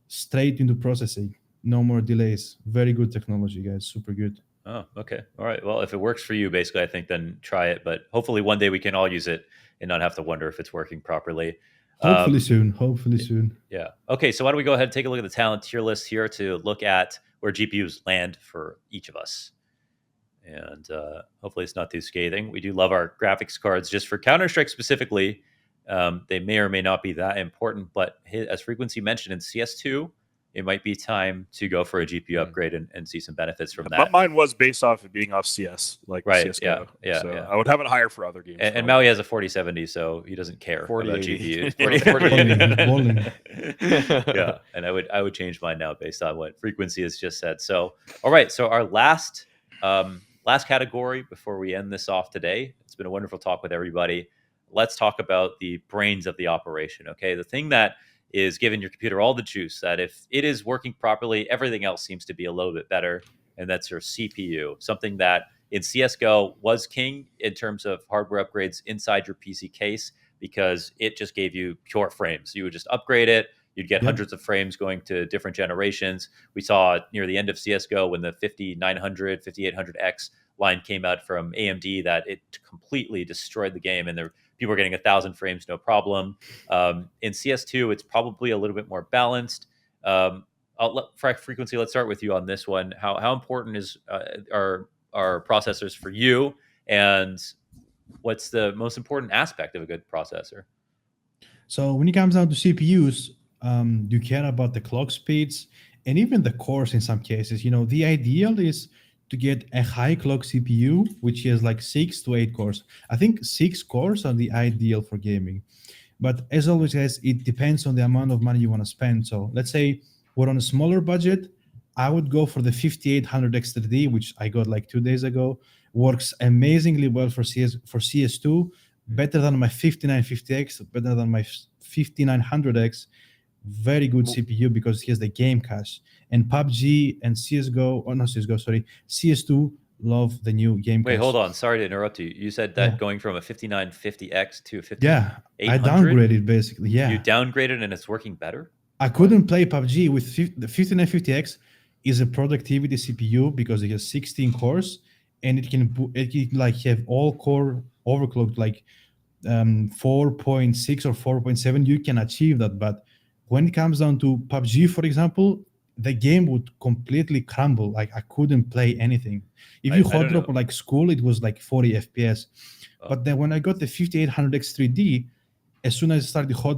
straight into processing, no more delays. Very good technology, guys. Super good. Oh, okay. All right. Well, if it works for you, basically, I think then try it. But hopefully one day we can all use it and not have to wonder if it's working properly. Hopefully soon. Yeah. Okay. So why don't we go ahead and take a look at the talent tier list here to look at where GPUs land for each of us. And hopefully it's not too scathing. We do love our graphics cards just for Counter-Strike specifically. They may or may not be that important, but as Frequency mentioned in CS2, it might be time to go for a GPU upgrade and see some benefits from that. Mine was based off of being off CS, like Right, CS:GO. yeah, So yeah. I would have it higher for other games. And Maui has a 4070, so he doesn't care about 4080. GPU. Bowling. Yeah, and I would change mine now based on what Frequency has just said. So, all right, so our last category before we end this off today. It's been a wonderful talk with everybody. Let's talk about the brains of the operation. Okay, the thing that is giving your computer all the juice, that if it is working properly, everything else seems to be a little bit better, and that's your CPU. Something that in CSGO was king in terms of hardware upgrades inside your PC case, because it just gave you pure frames. You would just upgrade it, you'd get hundreds of frames going to different generations. We saw near the end of CSGO when the 5900, 5800X line came out from AMD that it completely destroyed the game, and people were getting 1,000 frames, no problem. In CS2, it's probably a little bit more balanced. Frequency, let's start with you on this one. How important is our processors for you, and what's the most important aspect of a good processor? So when it comes down to CPUs, you care about the clock speeds and even the cores in some cases. The ideal is to get a high clock CPU, which has like 6 to 8 cores. I think 6 cores are the ideal for gaming. But as always, guys, it depends on the amount of money you want to spend. So let's say we're on a smaller budget. I would go for the 5800 X3D, which I got like 2 days ago. Works amazingly well for CS2, better than my 5950X, better than my 5900X. Very good CPU because it has the game cache. And PUBG and CSGO, or not CSGO, sorry, CS2 love the new game cache. Wait, hold on. Sorry to interrupt you. You said that Yeah. going from a 5950X to a 5800, Yeah, I downgraded basically. Yeah. you downgraded and it's working better? I couldn't play PUBG with the 5950X is a productivity CPU because it has 16 cores and it can like have all core overclocked like 4.6 or 4.7. You can achieve that, but when it comes down to PUBG, for example, the game would completely crumble. Like I couldn't play anything. If you hot drop like school, it was like 40 FPS. Oh. But then when I got the 5800X3D, as soon as I started hot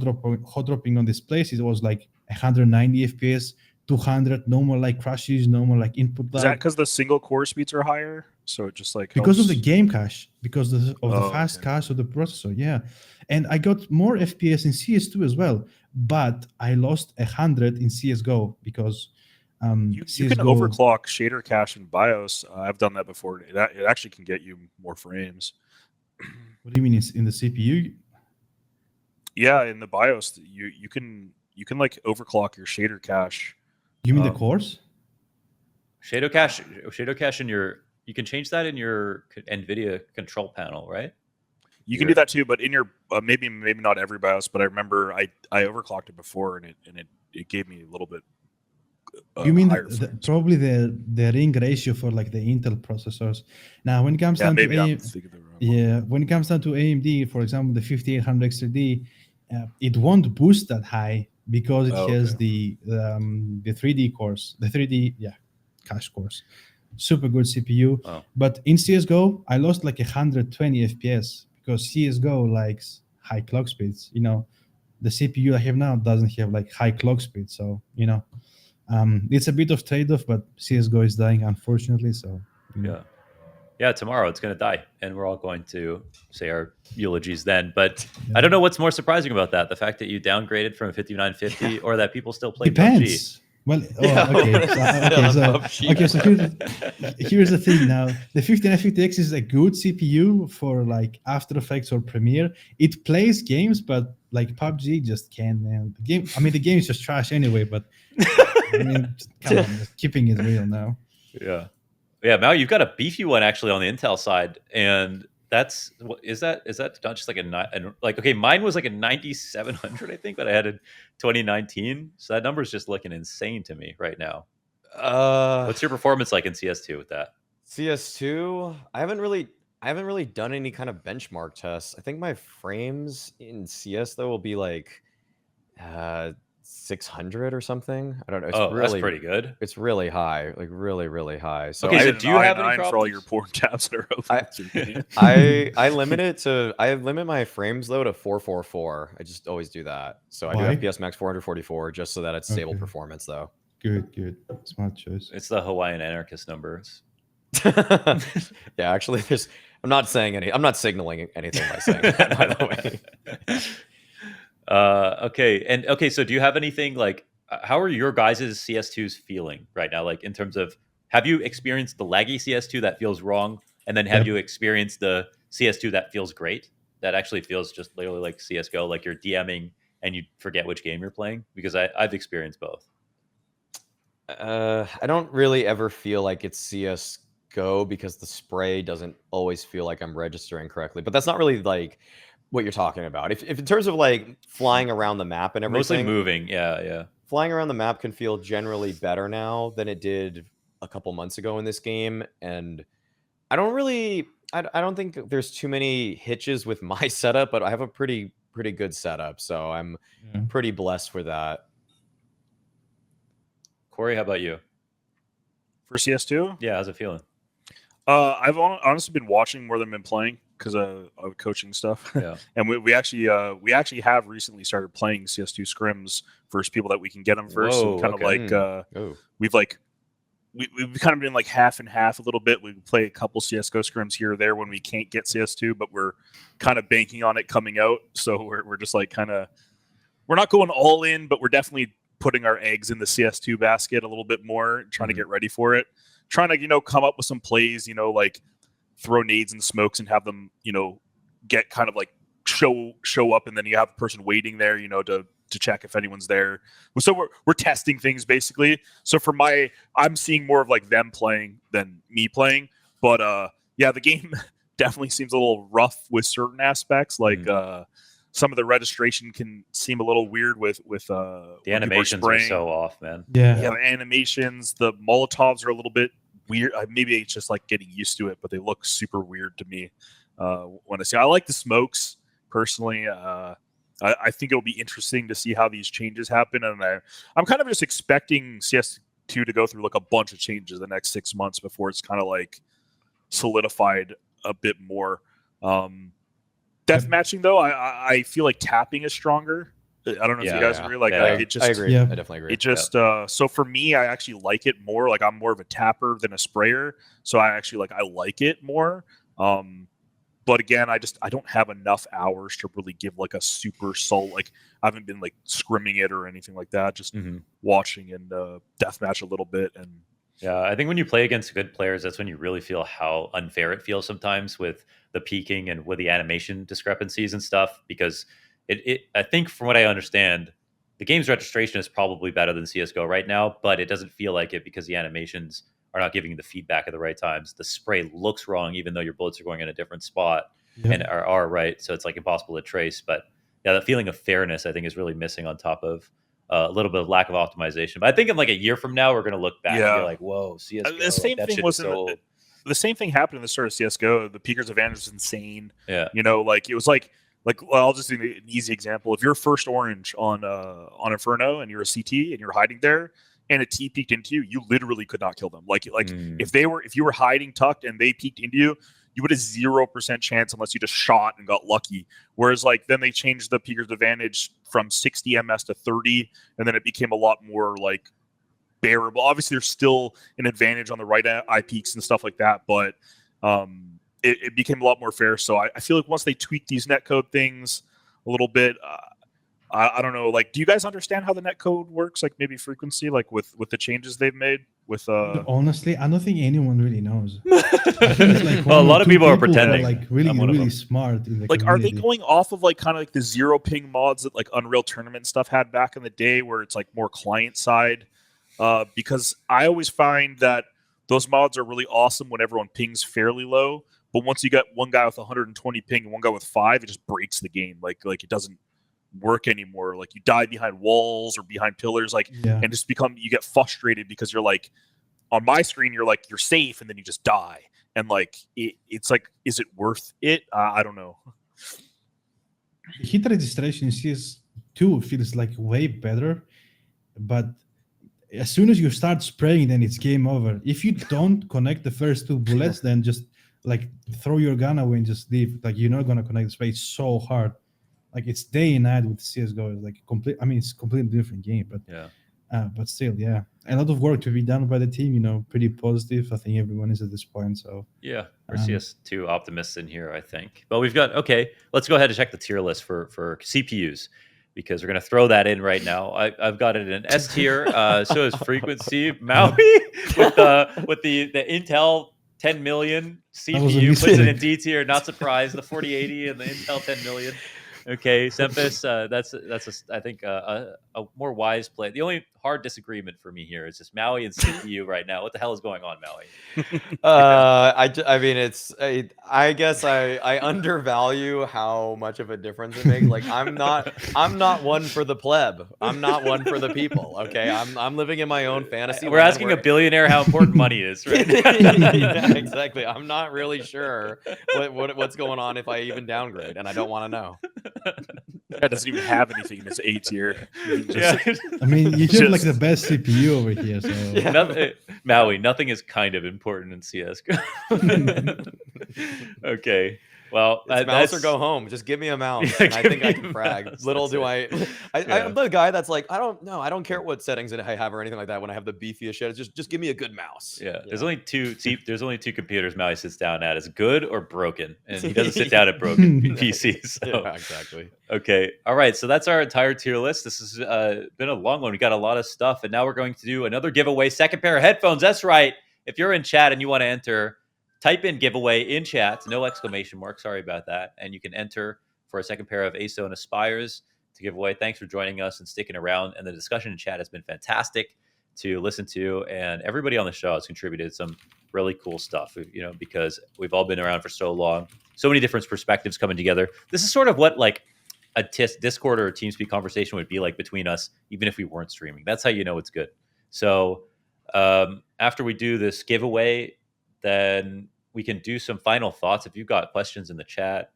dropping on this place, it was like 190 FPS, 200, no more like crashes, no more like input lag. Is that because the single core speeds are higher? So it just like because helps? of the game cache, because of the fast cache of the processor, yeah. And I got more FPS in CS2 as well, but I lost 100 in CSGO because you can overclock shader cache in BIOS. I've done that before. It actually can get you more frames. What do you mean in the CPU? Yeah, in the BIOS, you can like overclock your shader cache. You mean the cores? Shadow cache in your, you can change that in your NVIDIA control panel, right? You can do that too, but in your maybe not every BIOS, but I remember I overclocked it before and it gave me a little bit. You mean probably the ring ratio for like the Intel processors. Now, when it comes down to when it comes down to AMD, for example, the 5800 XD, it won't boost that high because it has the 3D cores, the 3D cache cores. Super good CPU. Oh. But in CSGO, I lost like 120 FPS because CSGO likes high clock speeds. You know, the CPU I have now doesn't have like high clock speed, so you know. It's a bit of trade-off, but CSGO is dying, unfortunately. So yeah, tomorrow it's going to die, and we're all going to say our eulogies then. But I don't know what's more surprising about that: the fact that you downgraded from a 5950, or that people still play Depends. PUBG. Well, so here's the thing. Now, the 5950X is a good CPU for like After Effects or Premiere. It plays games, but like PUBG just can't. Man, the game is just trash anyway. But I mean, come on, just keeping it real now. Yeah, Mao, you've got a beefy one actually on the Intel side, and that's is that not just like mine was like a 9700, I think, but I had in 2019, so that number is just looking insane to me right now. What's your performance like in CS2 with that? CS2, I haven't really done any kind of benchmark tests. I think my frames in CS though will be like 600 or something. I don't know. It's that's pretty good. It's really high, like really high. So okay, so do you have any problems? For all your porn tabs that are open? I limit my frames though to 444. I just always do that. So I do FPS max 444 just so that it's stable performance though. Good. Smart choice. It's the Hawaiian anarchist numbers. Yeah, actually, I'm not signaling anything by saying that, by the way. Okay, so do you have anything like, how are your guys' CS2s feeling right now? Like in terms of, have you experienced the laggy CS2 that feels wrong? And then have you experienced the CS2 that feels great? That actually feels just literally like CSGO, like you're DMing and you forget which game you're playing? Because I've experienced both. I don't really ever feel like it's CSGO because the spray doesn't always feel like I'm registering correctly. But that's not really like what you're talking about. If in terms of like flying around the map and everything, mostly moving, yeah. Flying around the map can feel generally better now than it did a couple months ago in this game, and I don't think there's too many hitches with my setup, but I have a pretty good setup, so I'm pretty blessed for that. Corey, how about you? For CS2? Yeah, how's it feeling? I've honestly been watching more than been playing because of coaching stuff. Yeah. And we actually have recently started playing CS2 scrims for people that we can get them first. Whoa, and kind of like we've like we've kind of been like half and half a little bit. We play a couple CS:GO scrims here or there when we can't get CS2, but we're kind of banking on it coming out. So we're just like we're not going all in, but we're definitely putting our eggs in the CS2 basket a little bit more, trying to get ready for it, trying to come up with some plays, like throw nades and smokes and have them get kind of like show up, and then you have a person waiting there to check if anyone's there. So we're testing things basically. So I'm seeing more of like them playing than me playing, but yeah, the game definitely seems a little rough with certain aspects, like some of the registration can seem a little weird with the animations are so off, man. Yeah, the animations, the Molotovs are a little bit weird. Maybe it's just like getting used to it, but they look super weird to me when I see. I like the smokes personally. I think it'll be interesting to see how these changes happen, and I'm kind of just expecting CS2 to go through like a bunch of changes the next 6 months before it's kind of like solidified a bit more. Death matching though, I feel like tapping is stronger. I don't know if you guys agree. Like it just, I agree. Yeah. I definitely agree. It just so for me, I actually like it more. Like I'm more of a tapper than a sprayer, so I like it more. But again, I don't have enough hours to really give like a super solid. Like I haven't been like scrimming it or anything like that. Just watching and deathmatch a little bit. And yeah, I think when you play against good players, that's when you really feel how unfair it feels sometimes with the peaking and with the animation discrepancies and stuff. Because I think from what I understand, the game's registration is probably better than CSGO right now, but it doesn't feel like it because the animations are not giving you the feedback at the right times. The spray looks wrong, even though your bullets are going in a different spot and are right. So it's like impossible to trace. But yeah, the feeling of fairness, I think, is really missing on top of a little bit of lack of optimization. But I think in like a year from now, we're going to look back and be like, whoa, CSGO. The same that thing shit wasn't. so... The same thing happened in the start of CSGO. The peakers advantage was insane. Yeah. Like it was like well, I'll just do an easy example. If you're first orange on Inferno and you're a CT and you're hiding there and a T peeked into you, you literally could not kill them. Like if you were hiding tucked and they peeked into you, you would have 0% chance unless you just shot and got lucky. Whereas like then they changed the peakers advantage from 60 MS to 30, and then it became a lot more like bearable. Obviously, there's still an advantage on the right eye peaks and stuff like that, but it became a lot more fair. So I feel like once they tweak these netcode things a little bit, I don't know. Like, do you guys understand how the netcode works? Like maybe frequency, like with the changes they've made. With honestly, I don't think anyone really knows. I think it's like well, a lot of people are pretending. Like really smart in the like, community. are they going off of like kind of like the zero ping mods that like Unreal Tournament stuff had back in the day, where it's like more client side? Because I always find that those mods are really awesome when everyone pings fairly low, but once you got one guy with 120 ping and one guy with 5, it just breaks the game. Like it doesn't work anymore. Like you die behind walls or behind pillars, and just you get frustrated because you're like, on my screen you're like you're safe and then you just die, and like it's like, is it worth it? I don't know. Hit registration in CS2 feels like way better, but as soon as you start spraying, then it's game over. If you don't connect the first 2 bullets, then just like throw your gun away and just leave. Like you're not gonna connect the spray. It's so hard. Like it's day and night with CS:GO. It's like it's a completely different game. But but still, yeah, a lot of work to be done by the team. Pretty positive. I think everyone is at this point. So yeah, we're CS2 optimists in here, I think. But we've got let's go ahead and check the tier list for CPUs, because we're going to throw that in right now. I've got it in S tier. So is frequency. Maui with the Intel 10 million CPU puts it in D tier. Not surprised. The 4080 and the Intel 10 million. Okay, Sempus, that's I think a more wise play. The only hard disagreement for me here is just Maui and CPU right now. What the hell is going on, Maui? I mean, I guess I undervalue how much of a difference it makes. Like I'm not one for the pleb. I'm not one for the people. Okay, I'm living in my own fantasy. We're asking a billionaire how important money is, right? Yeah, exactly. I'm not really sure what's going on if I even downgrade, and I don't want to know. That doesn't even have anything in its A tier. I mean, you have like the best CPU over here. So Maui, nothing is kind of important in CS:GO. Okay. Well, It's mouse or go home. Just give me a mouse, Yeah, and I give think I me can a frag. mouse, Little that's do it. I, I'm the guy that's like, I don't care what settings I have or anything like that. When I have the beefiest shit, it's just give me a good mouse. Yeah, there's Yeah. only two. There's only two computers Maui sits down at: is good or broken, and he doesn't sit down at broken PCs. So. Yeah, exactly. Okay, all right. So that's our entire tier list. This has been a long one. We got a lot of stuff, and now we're going to do another giveaway. Second pair of headphones. That's right. If you're in chat and you want to enter, type in giveaway in chat. No exclamation mark. Sorry about that. And you can enter for a second pair of ASO Aspires to give away. Thanks for joining us and sticking around. And the discussion in chat has been fantastic to listen to, and everybody on the show has contributed some really cool stuff, you know, because we've all been around for so long, so many different perspectives coming together. This is sort of what like a Discord or a TeamSpeak conversation would be like between us, even if we weren't streaming. That's how you know it's good. So after we do this giveaway, then we can do some final thoughts. If you've got questions in the chat,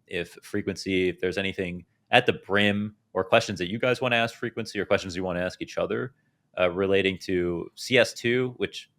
if Frequency, if there's anything at the brim or questions that you guys want to ask Frequency or questions you want to ask each other, relating to CS2, which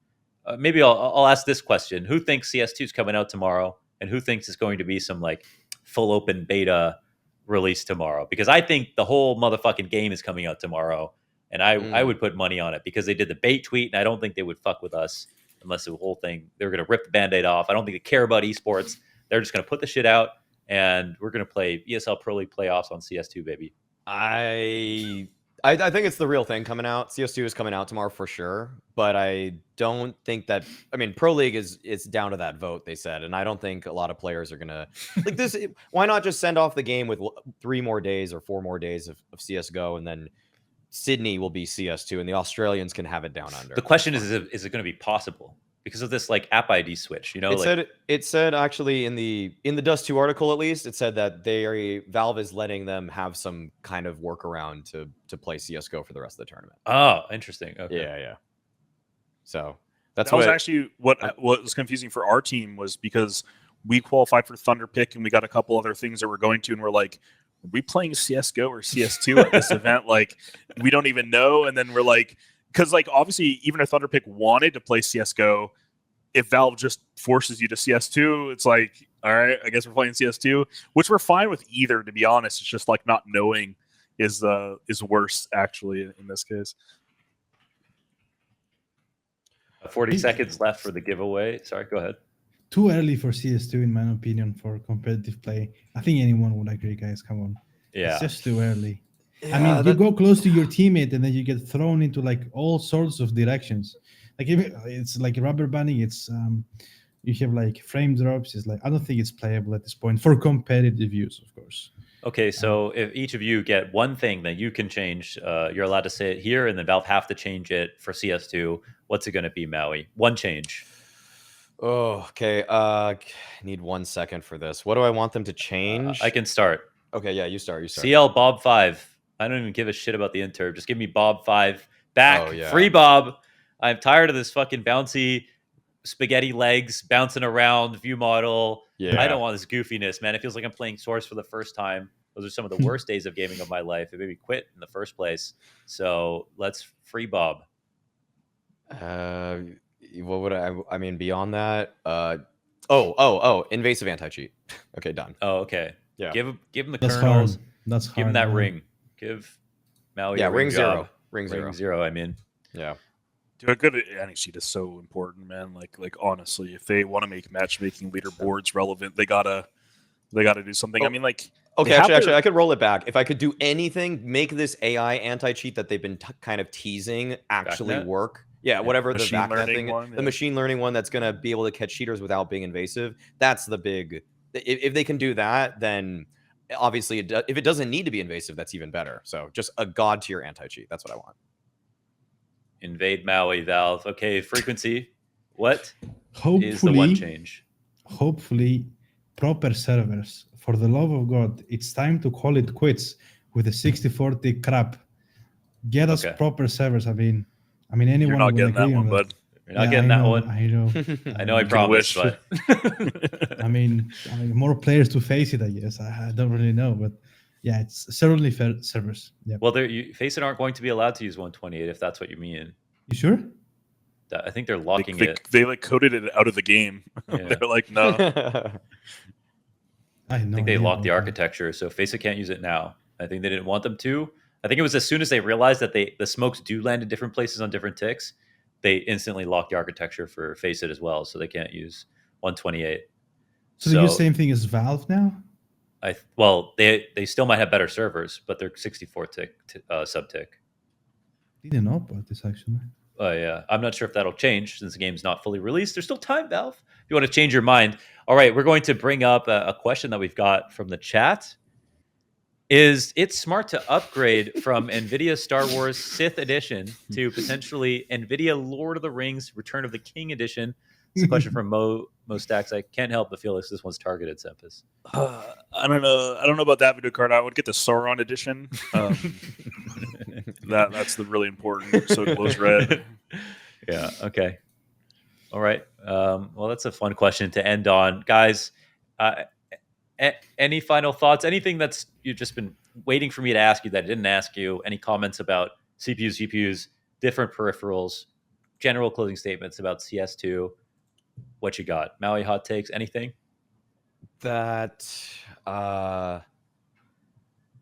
maybe I'll ask this question. Who thinks CS2 is coming out tomorrow? And who thinks it's going to be some like full open beta release tomorrow? Because I think the whole motherfucking game is coming out tomorrow. And I would put money on it because they did the bait tweet. And I don't think they would fuck with us unless the whole thing, they're going to rip the Band-Aid off. I don't think they care about esports. They're just going to put the shit out. And we're going to play ESL Pro League playoffs on CS2, baby. I think it's the real thing coming out. CS2 is coming out tomorrow for sure, but I don't think that. I mean, Pro League it's down to that vote they said, and I don't think a lot of players are gonna like this. Why not just send off the game with 3 more days or 4 more days of CS:GO, and then Sydney will be CS2, and the Australians can have it down under. The question is it going to be possible? Because of this like app ID switch, you know, it said actually in the Dust 2 article, at least it said that Valve is letting them have some kind of workaround to play CS:GO for the rest of the tournament. Oh, interesting. Okay. Yeah. So that was actually what was confusing for our team, was because we qualified for Thunder Pick and we got a couple other things that we're going to, and we're like, are we playing CS:GO or CS2 at this event? Like, we don't even know. And then we're like, because like obviously even if Thunderpick wanted to play CS:GO, if Valve just forces you to CS2, it's like, all right, I guess we're playing CS2, which we're fine with either, to be honest. It's just like not knowing is worse actually in this case. 40 seconds left for the giveaway. Sorry, go ahead. Too early for CS2 in my opinion for competitive play. I think anyone would agree, guys. Come on. Yeah. It's just too early. Yeah, I mean, you go close to your teammate and then you get thrown into like all sorts of directions. Like it's like rubber banding. It's you have like frame drops. It's like I don't think it's playable at this point for competitive use, of course. Okay, so if each of you get one thing that you can change, you're allowed to say it here, and then Valve have to change it for CS2. What's it going to be, Maui? One change. Oh, okay. Need 1 second for this. What do I want them to change? I can start. Okay, yeah, you start. CL Bob 5. I don't even give a shit about the interb. Just give me Bob 5 back. Oh, yeah. Free Bob. I'm tired of this fucking bouncy spaghetti legs bouncing around view model. Yeah. I don't want this goofiness, man. It feels like I'm playing Source for the first time. Those are some of the worst days of gaming of my life. It made me quit in the first place. So let's free Bob. What would I mean beyond that? Invasive anti-cheat. Okay, done. Oh, okay. Yeah. Give him the That's kernels. hard. That's hard. Give him that man. ring. Give Maui a ring job. zero. Ring zero. Zero, I mean. Yeah. Dude, a good anti-cheat is so important, man. Like honestly, if they want to make matchmaking leaderboards relevant, they gotta do something. I mean, like, okay, actually, I could roll it back. If I could do anything, make this AI anti-cheat that they've been kind of teasing actually Backnet? work. Yeah, whatever the Machine backnet learning thing, one, the yeah. machine learning one that's gonna be able to catch cheaters without being invasive. That's the big. If they can do that, then obviously, if it doesn't need to be invasive, that's even better. So just a god tier anti-cheat. That's what I want. Invade Maui, Valve. Okay, frequency. What Hopefully, is the one change? Hopefully, proper servers. For the love of God, it's time to call it quits with the 60-40 crap. Get us proper servers. I mean, anyone you're not will getting that agree one, on bud. You're not getting that one. I know. I know I You can promised, wish. but I mean, more players to face it, I guess. I don't really know, but yeah, it's certainly fair servers. Yeah. well, Face It aren't going to be allowed to use 128 if that's what you mean. You sure? I think they're locking it. They like coded it out of the game. Yeah. They're like, no. I think they locked the architecture, so FACEIT can't use it now. I think they didn't want them to. I think it was as soon as they realized that the smokes do land in different places on different ticks, they instantly locked the architecture for FACEIT as well, so they can't use 128. So they use the same thing as Valve now? Well, they still might have better servers, but they're 64 tick sub tick. Didn't know about this actually. Yeah, I'm not sure if that'll change since the game's not fully released. There's still time, Valve. If you want to change your mind. All right, we're going to bring up a question that we've got from the chat. Is it smart to upgrade from NVIDIA Star Wars Sith Edition to potentially NVIDIA Lord of the Rings Return of the King Edition? It's a question from Mo Stacks. I can't help but feel like this one's targeted, Sempus. I don't know about that video card. I would get the Sauron edition. That's the really important. So it glows red. Yeah. Okay. All right. Well, that's a fun question to end on, guys. Any final thoughts? Anything that's you've just been waiting for me to ask you that I didn't ask you? Any comments about CPUs, GPUs, different peripherals, general closing statements about CS2? What you got? Maui hot takes? Anything? That I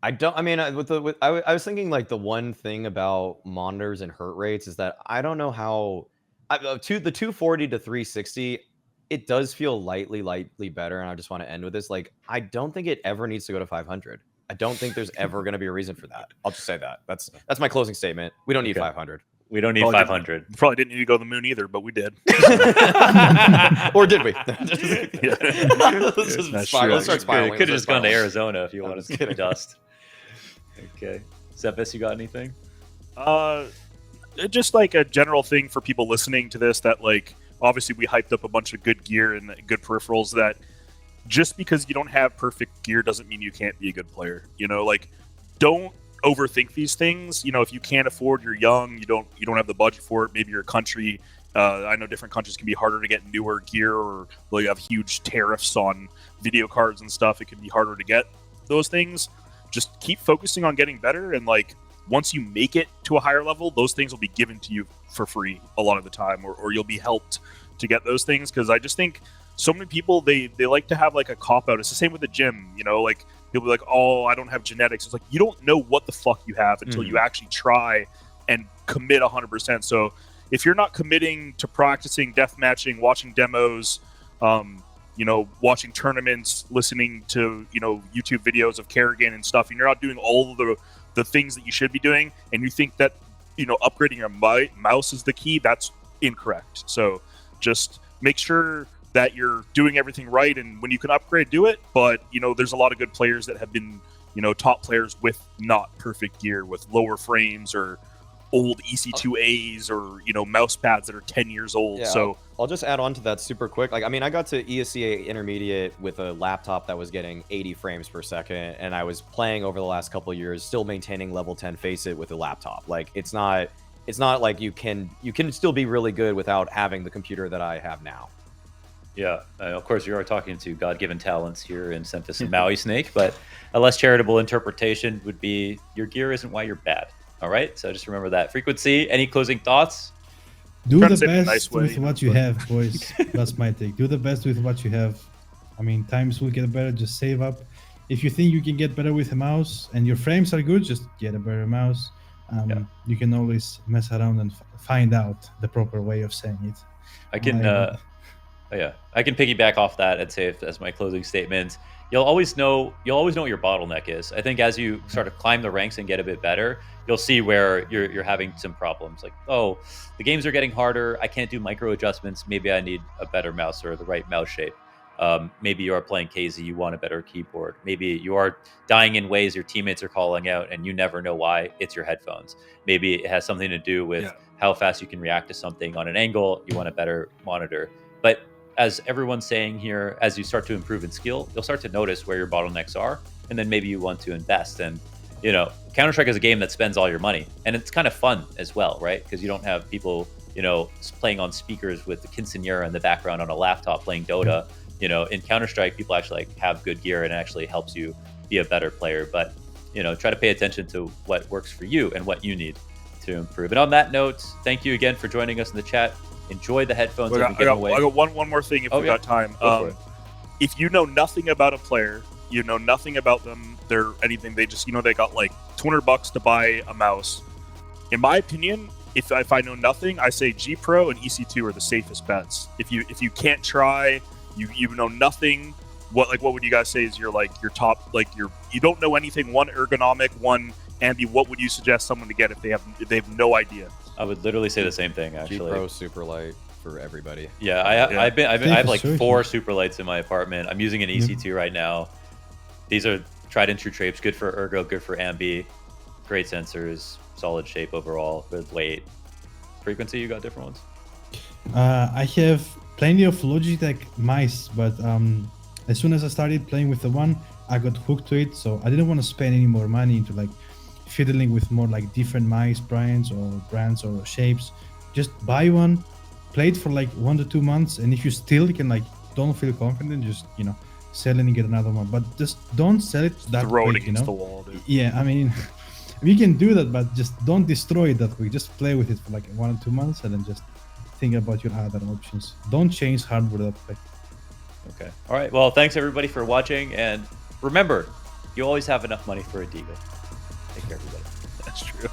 was thinking like the one thing about monitors and hurt rates is that I don't know how the 240 to 360, it does feel lightly better, and I just want to end with this. Like, I don't think it ever needs to go to 500. I don't think there's ever going to be a reason for that. I'll just say that. That's my closing statement. We don't need 500. We don't need 500. Probably didn't need to go to the moon either, but we did. Or did we? Let's start spiraling. Could have just gone to Arizona if you want to see the dust. Okay. Sepis, you got anything? Just like a general thing for people listening to this, that like obviously we hyped up a bunch of good gear and good peripherals, that just because you don't have perfect gear doesn't mean you can't be a good player. You know, like, don't overthink these things. You know, if you can't afford, you're young, you don't have the budget for it, maybe your country, I know different countries can be harder to get newer gear, or they have huge tariffs on video cards and stuff. It can be harder to get those things. Just keep focusing on getting better, and like once you make it to a higher level, those things will be given to you for free a lot of the time, or you'll be helped to get those things. Because I just think so many people, they like to have like a cop out. It's the same with the gym, you know, like people be like, oh, I don't have genetics. It's like, you don't know what the fuck you have until you actually try and commit 100%. So if you're not committing to practicing, death matching, watching demos, you know, watching tournaments, listening to, you know, YouTube videos of Kerrigan and stuff, and you're not doing all of the things that you should be doing, and you think that, you know, upgrading your mouse is the key, that's incorrect. So just make sure that you're doing everything right, and when you can upgrade, do it. But, you know, there's a lot of good players that have been, you know, top players with not perfect gear, with lower frames or old EC2As, or, you know, mouse pads that are 10 years old. Yeah, so I'll just add on to that super quick. Like, I mean, I got to ESCA intermediate with a laptop that was getting 80 frames per second, and I was playing over the last couple of years, still maintaining level 10 FACEIT with a laptop. Like, it's not like you can still be really good without having the computer that I have now. Yeah, of course, you are talking to God-given talents here in Sempus and Maui Snake, but a less charitable interpretation would be your gear isn't why you're bad. All right, so just remember that. Frequency, any closing thoughts? Do the best with what you have, boys. That's my take. Do the best with what you have. I mean, times will get better. Just save up. If you think you can get better with a mouse and your frames are good, just get a better mouse. You can always mess around and find out the proper way of saying it. I can, I can piggyback off that and say, as my closing statement, you'll always know what your bottleneck is. I think as you start to climb the ranks and get a bit better, you'll see where you're having some problems. Like, oh, the games are getting harder. I can't do micro adjustments. Maybe I need a better mouse or the right mouse shape. Maybe you are playing KZ, you want a better keyboard. Maybe you are dying in ways your teammates are calling out and you never know why. It's your headphones. Maybe it has something to do with how fast you can react to something on an angle. You want a better monitor. But as everyone's saying here, as you start to improve in skill, you'll start to notice where your bottlenecks are, and then maybe you want to invest. And, you know, Counter-Strike is a game that spends all your money, and it's kind of fun as well, right? Because you don't have people, you know, playing on speakers with the quinceanera in the background on a laptop playing Dota. You know, in Counter-Strike, people actually like have good gear, and it actually helps you be a better player. But, you know, try to pay attention to what works for you and what you need to improve. And on that note, thank you again for joining us in the chat. Enjoy the headphones. I got one more thing if we got time. If you know nothing about a player You know nothing about them. They're anything. They just, they got like $200 to buy a mouse. In my opinion, if I know nothing, I say G Pro and EC2 are the safest bets. If you can't try, you know nothing. What would you guys say is your top, you don't know anything, one ergonomic, one ambi, what would you suggest someone to get if they have no idea? I would literally say the same thing, G actually. Pro super light for everybody. Yeah, I have like Safest 4 choice. super lights in my apartment. I'm using an EC2 right now. These are tried and true traits, good for ergo, good for ambi, great sensors, solid shape overall, good weight. Frequency, you got different ones? I have plenty of Logitech mice, but as soon as I started playing with the one, I got hooked to it. So I didn't want to spend any more money into like fiddling with more like different mice brands or shapes. Just buy one, play it for like 1 to 2 months, and if you still can don't feel confident, just sell it and get another one. But just don't sell it that Throw quick, it against the wall, dude. Yeah, I mean, we can do that, but just don't destroy it that quick. Just play with it for like 1 or 2 months, and then just think about your other options. Don't change hardware that quick. Okay. All right. Well, thanks everybody for watching, and remember, you always have enough money for a Deagle. Take care, everybody. That's true.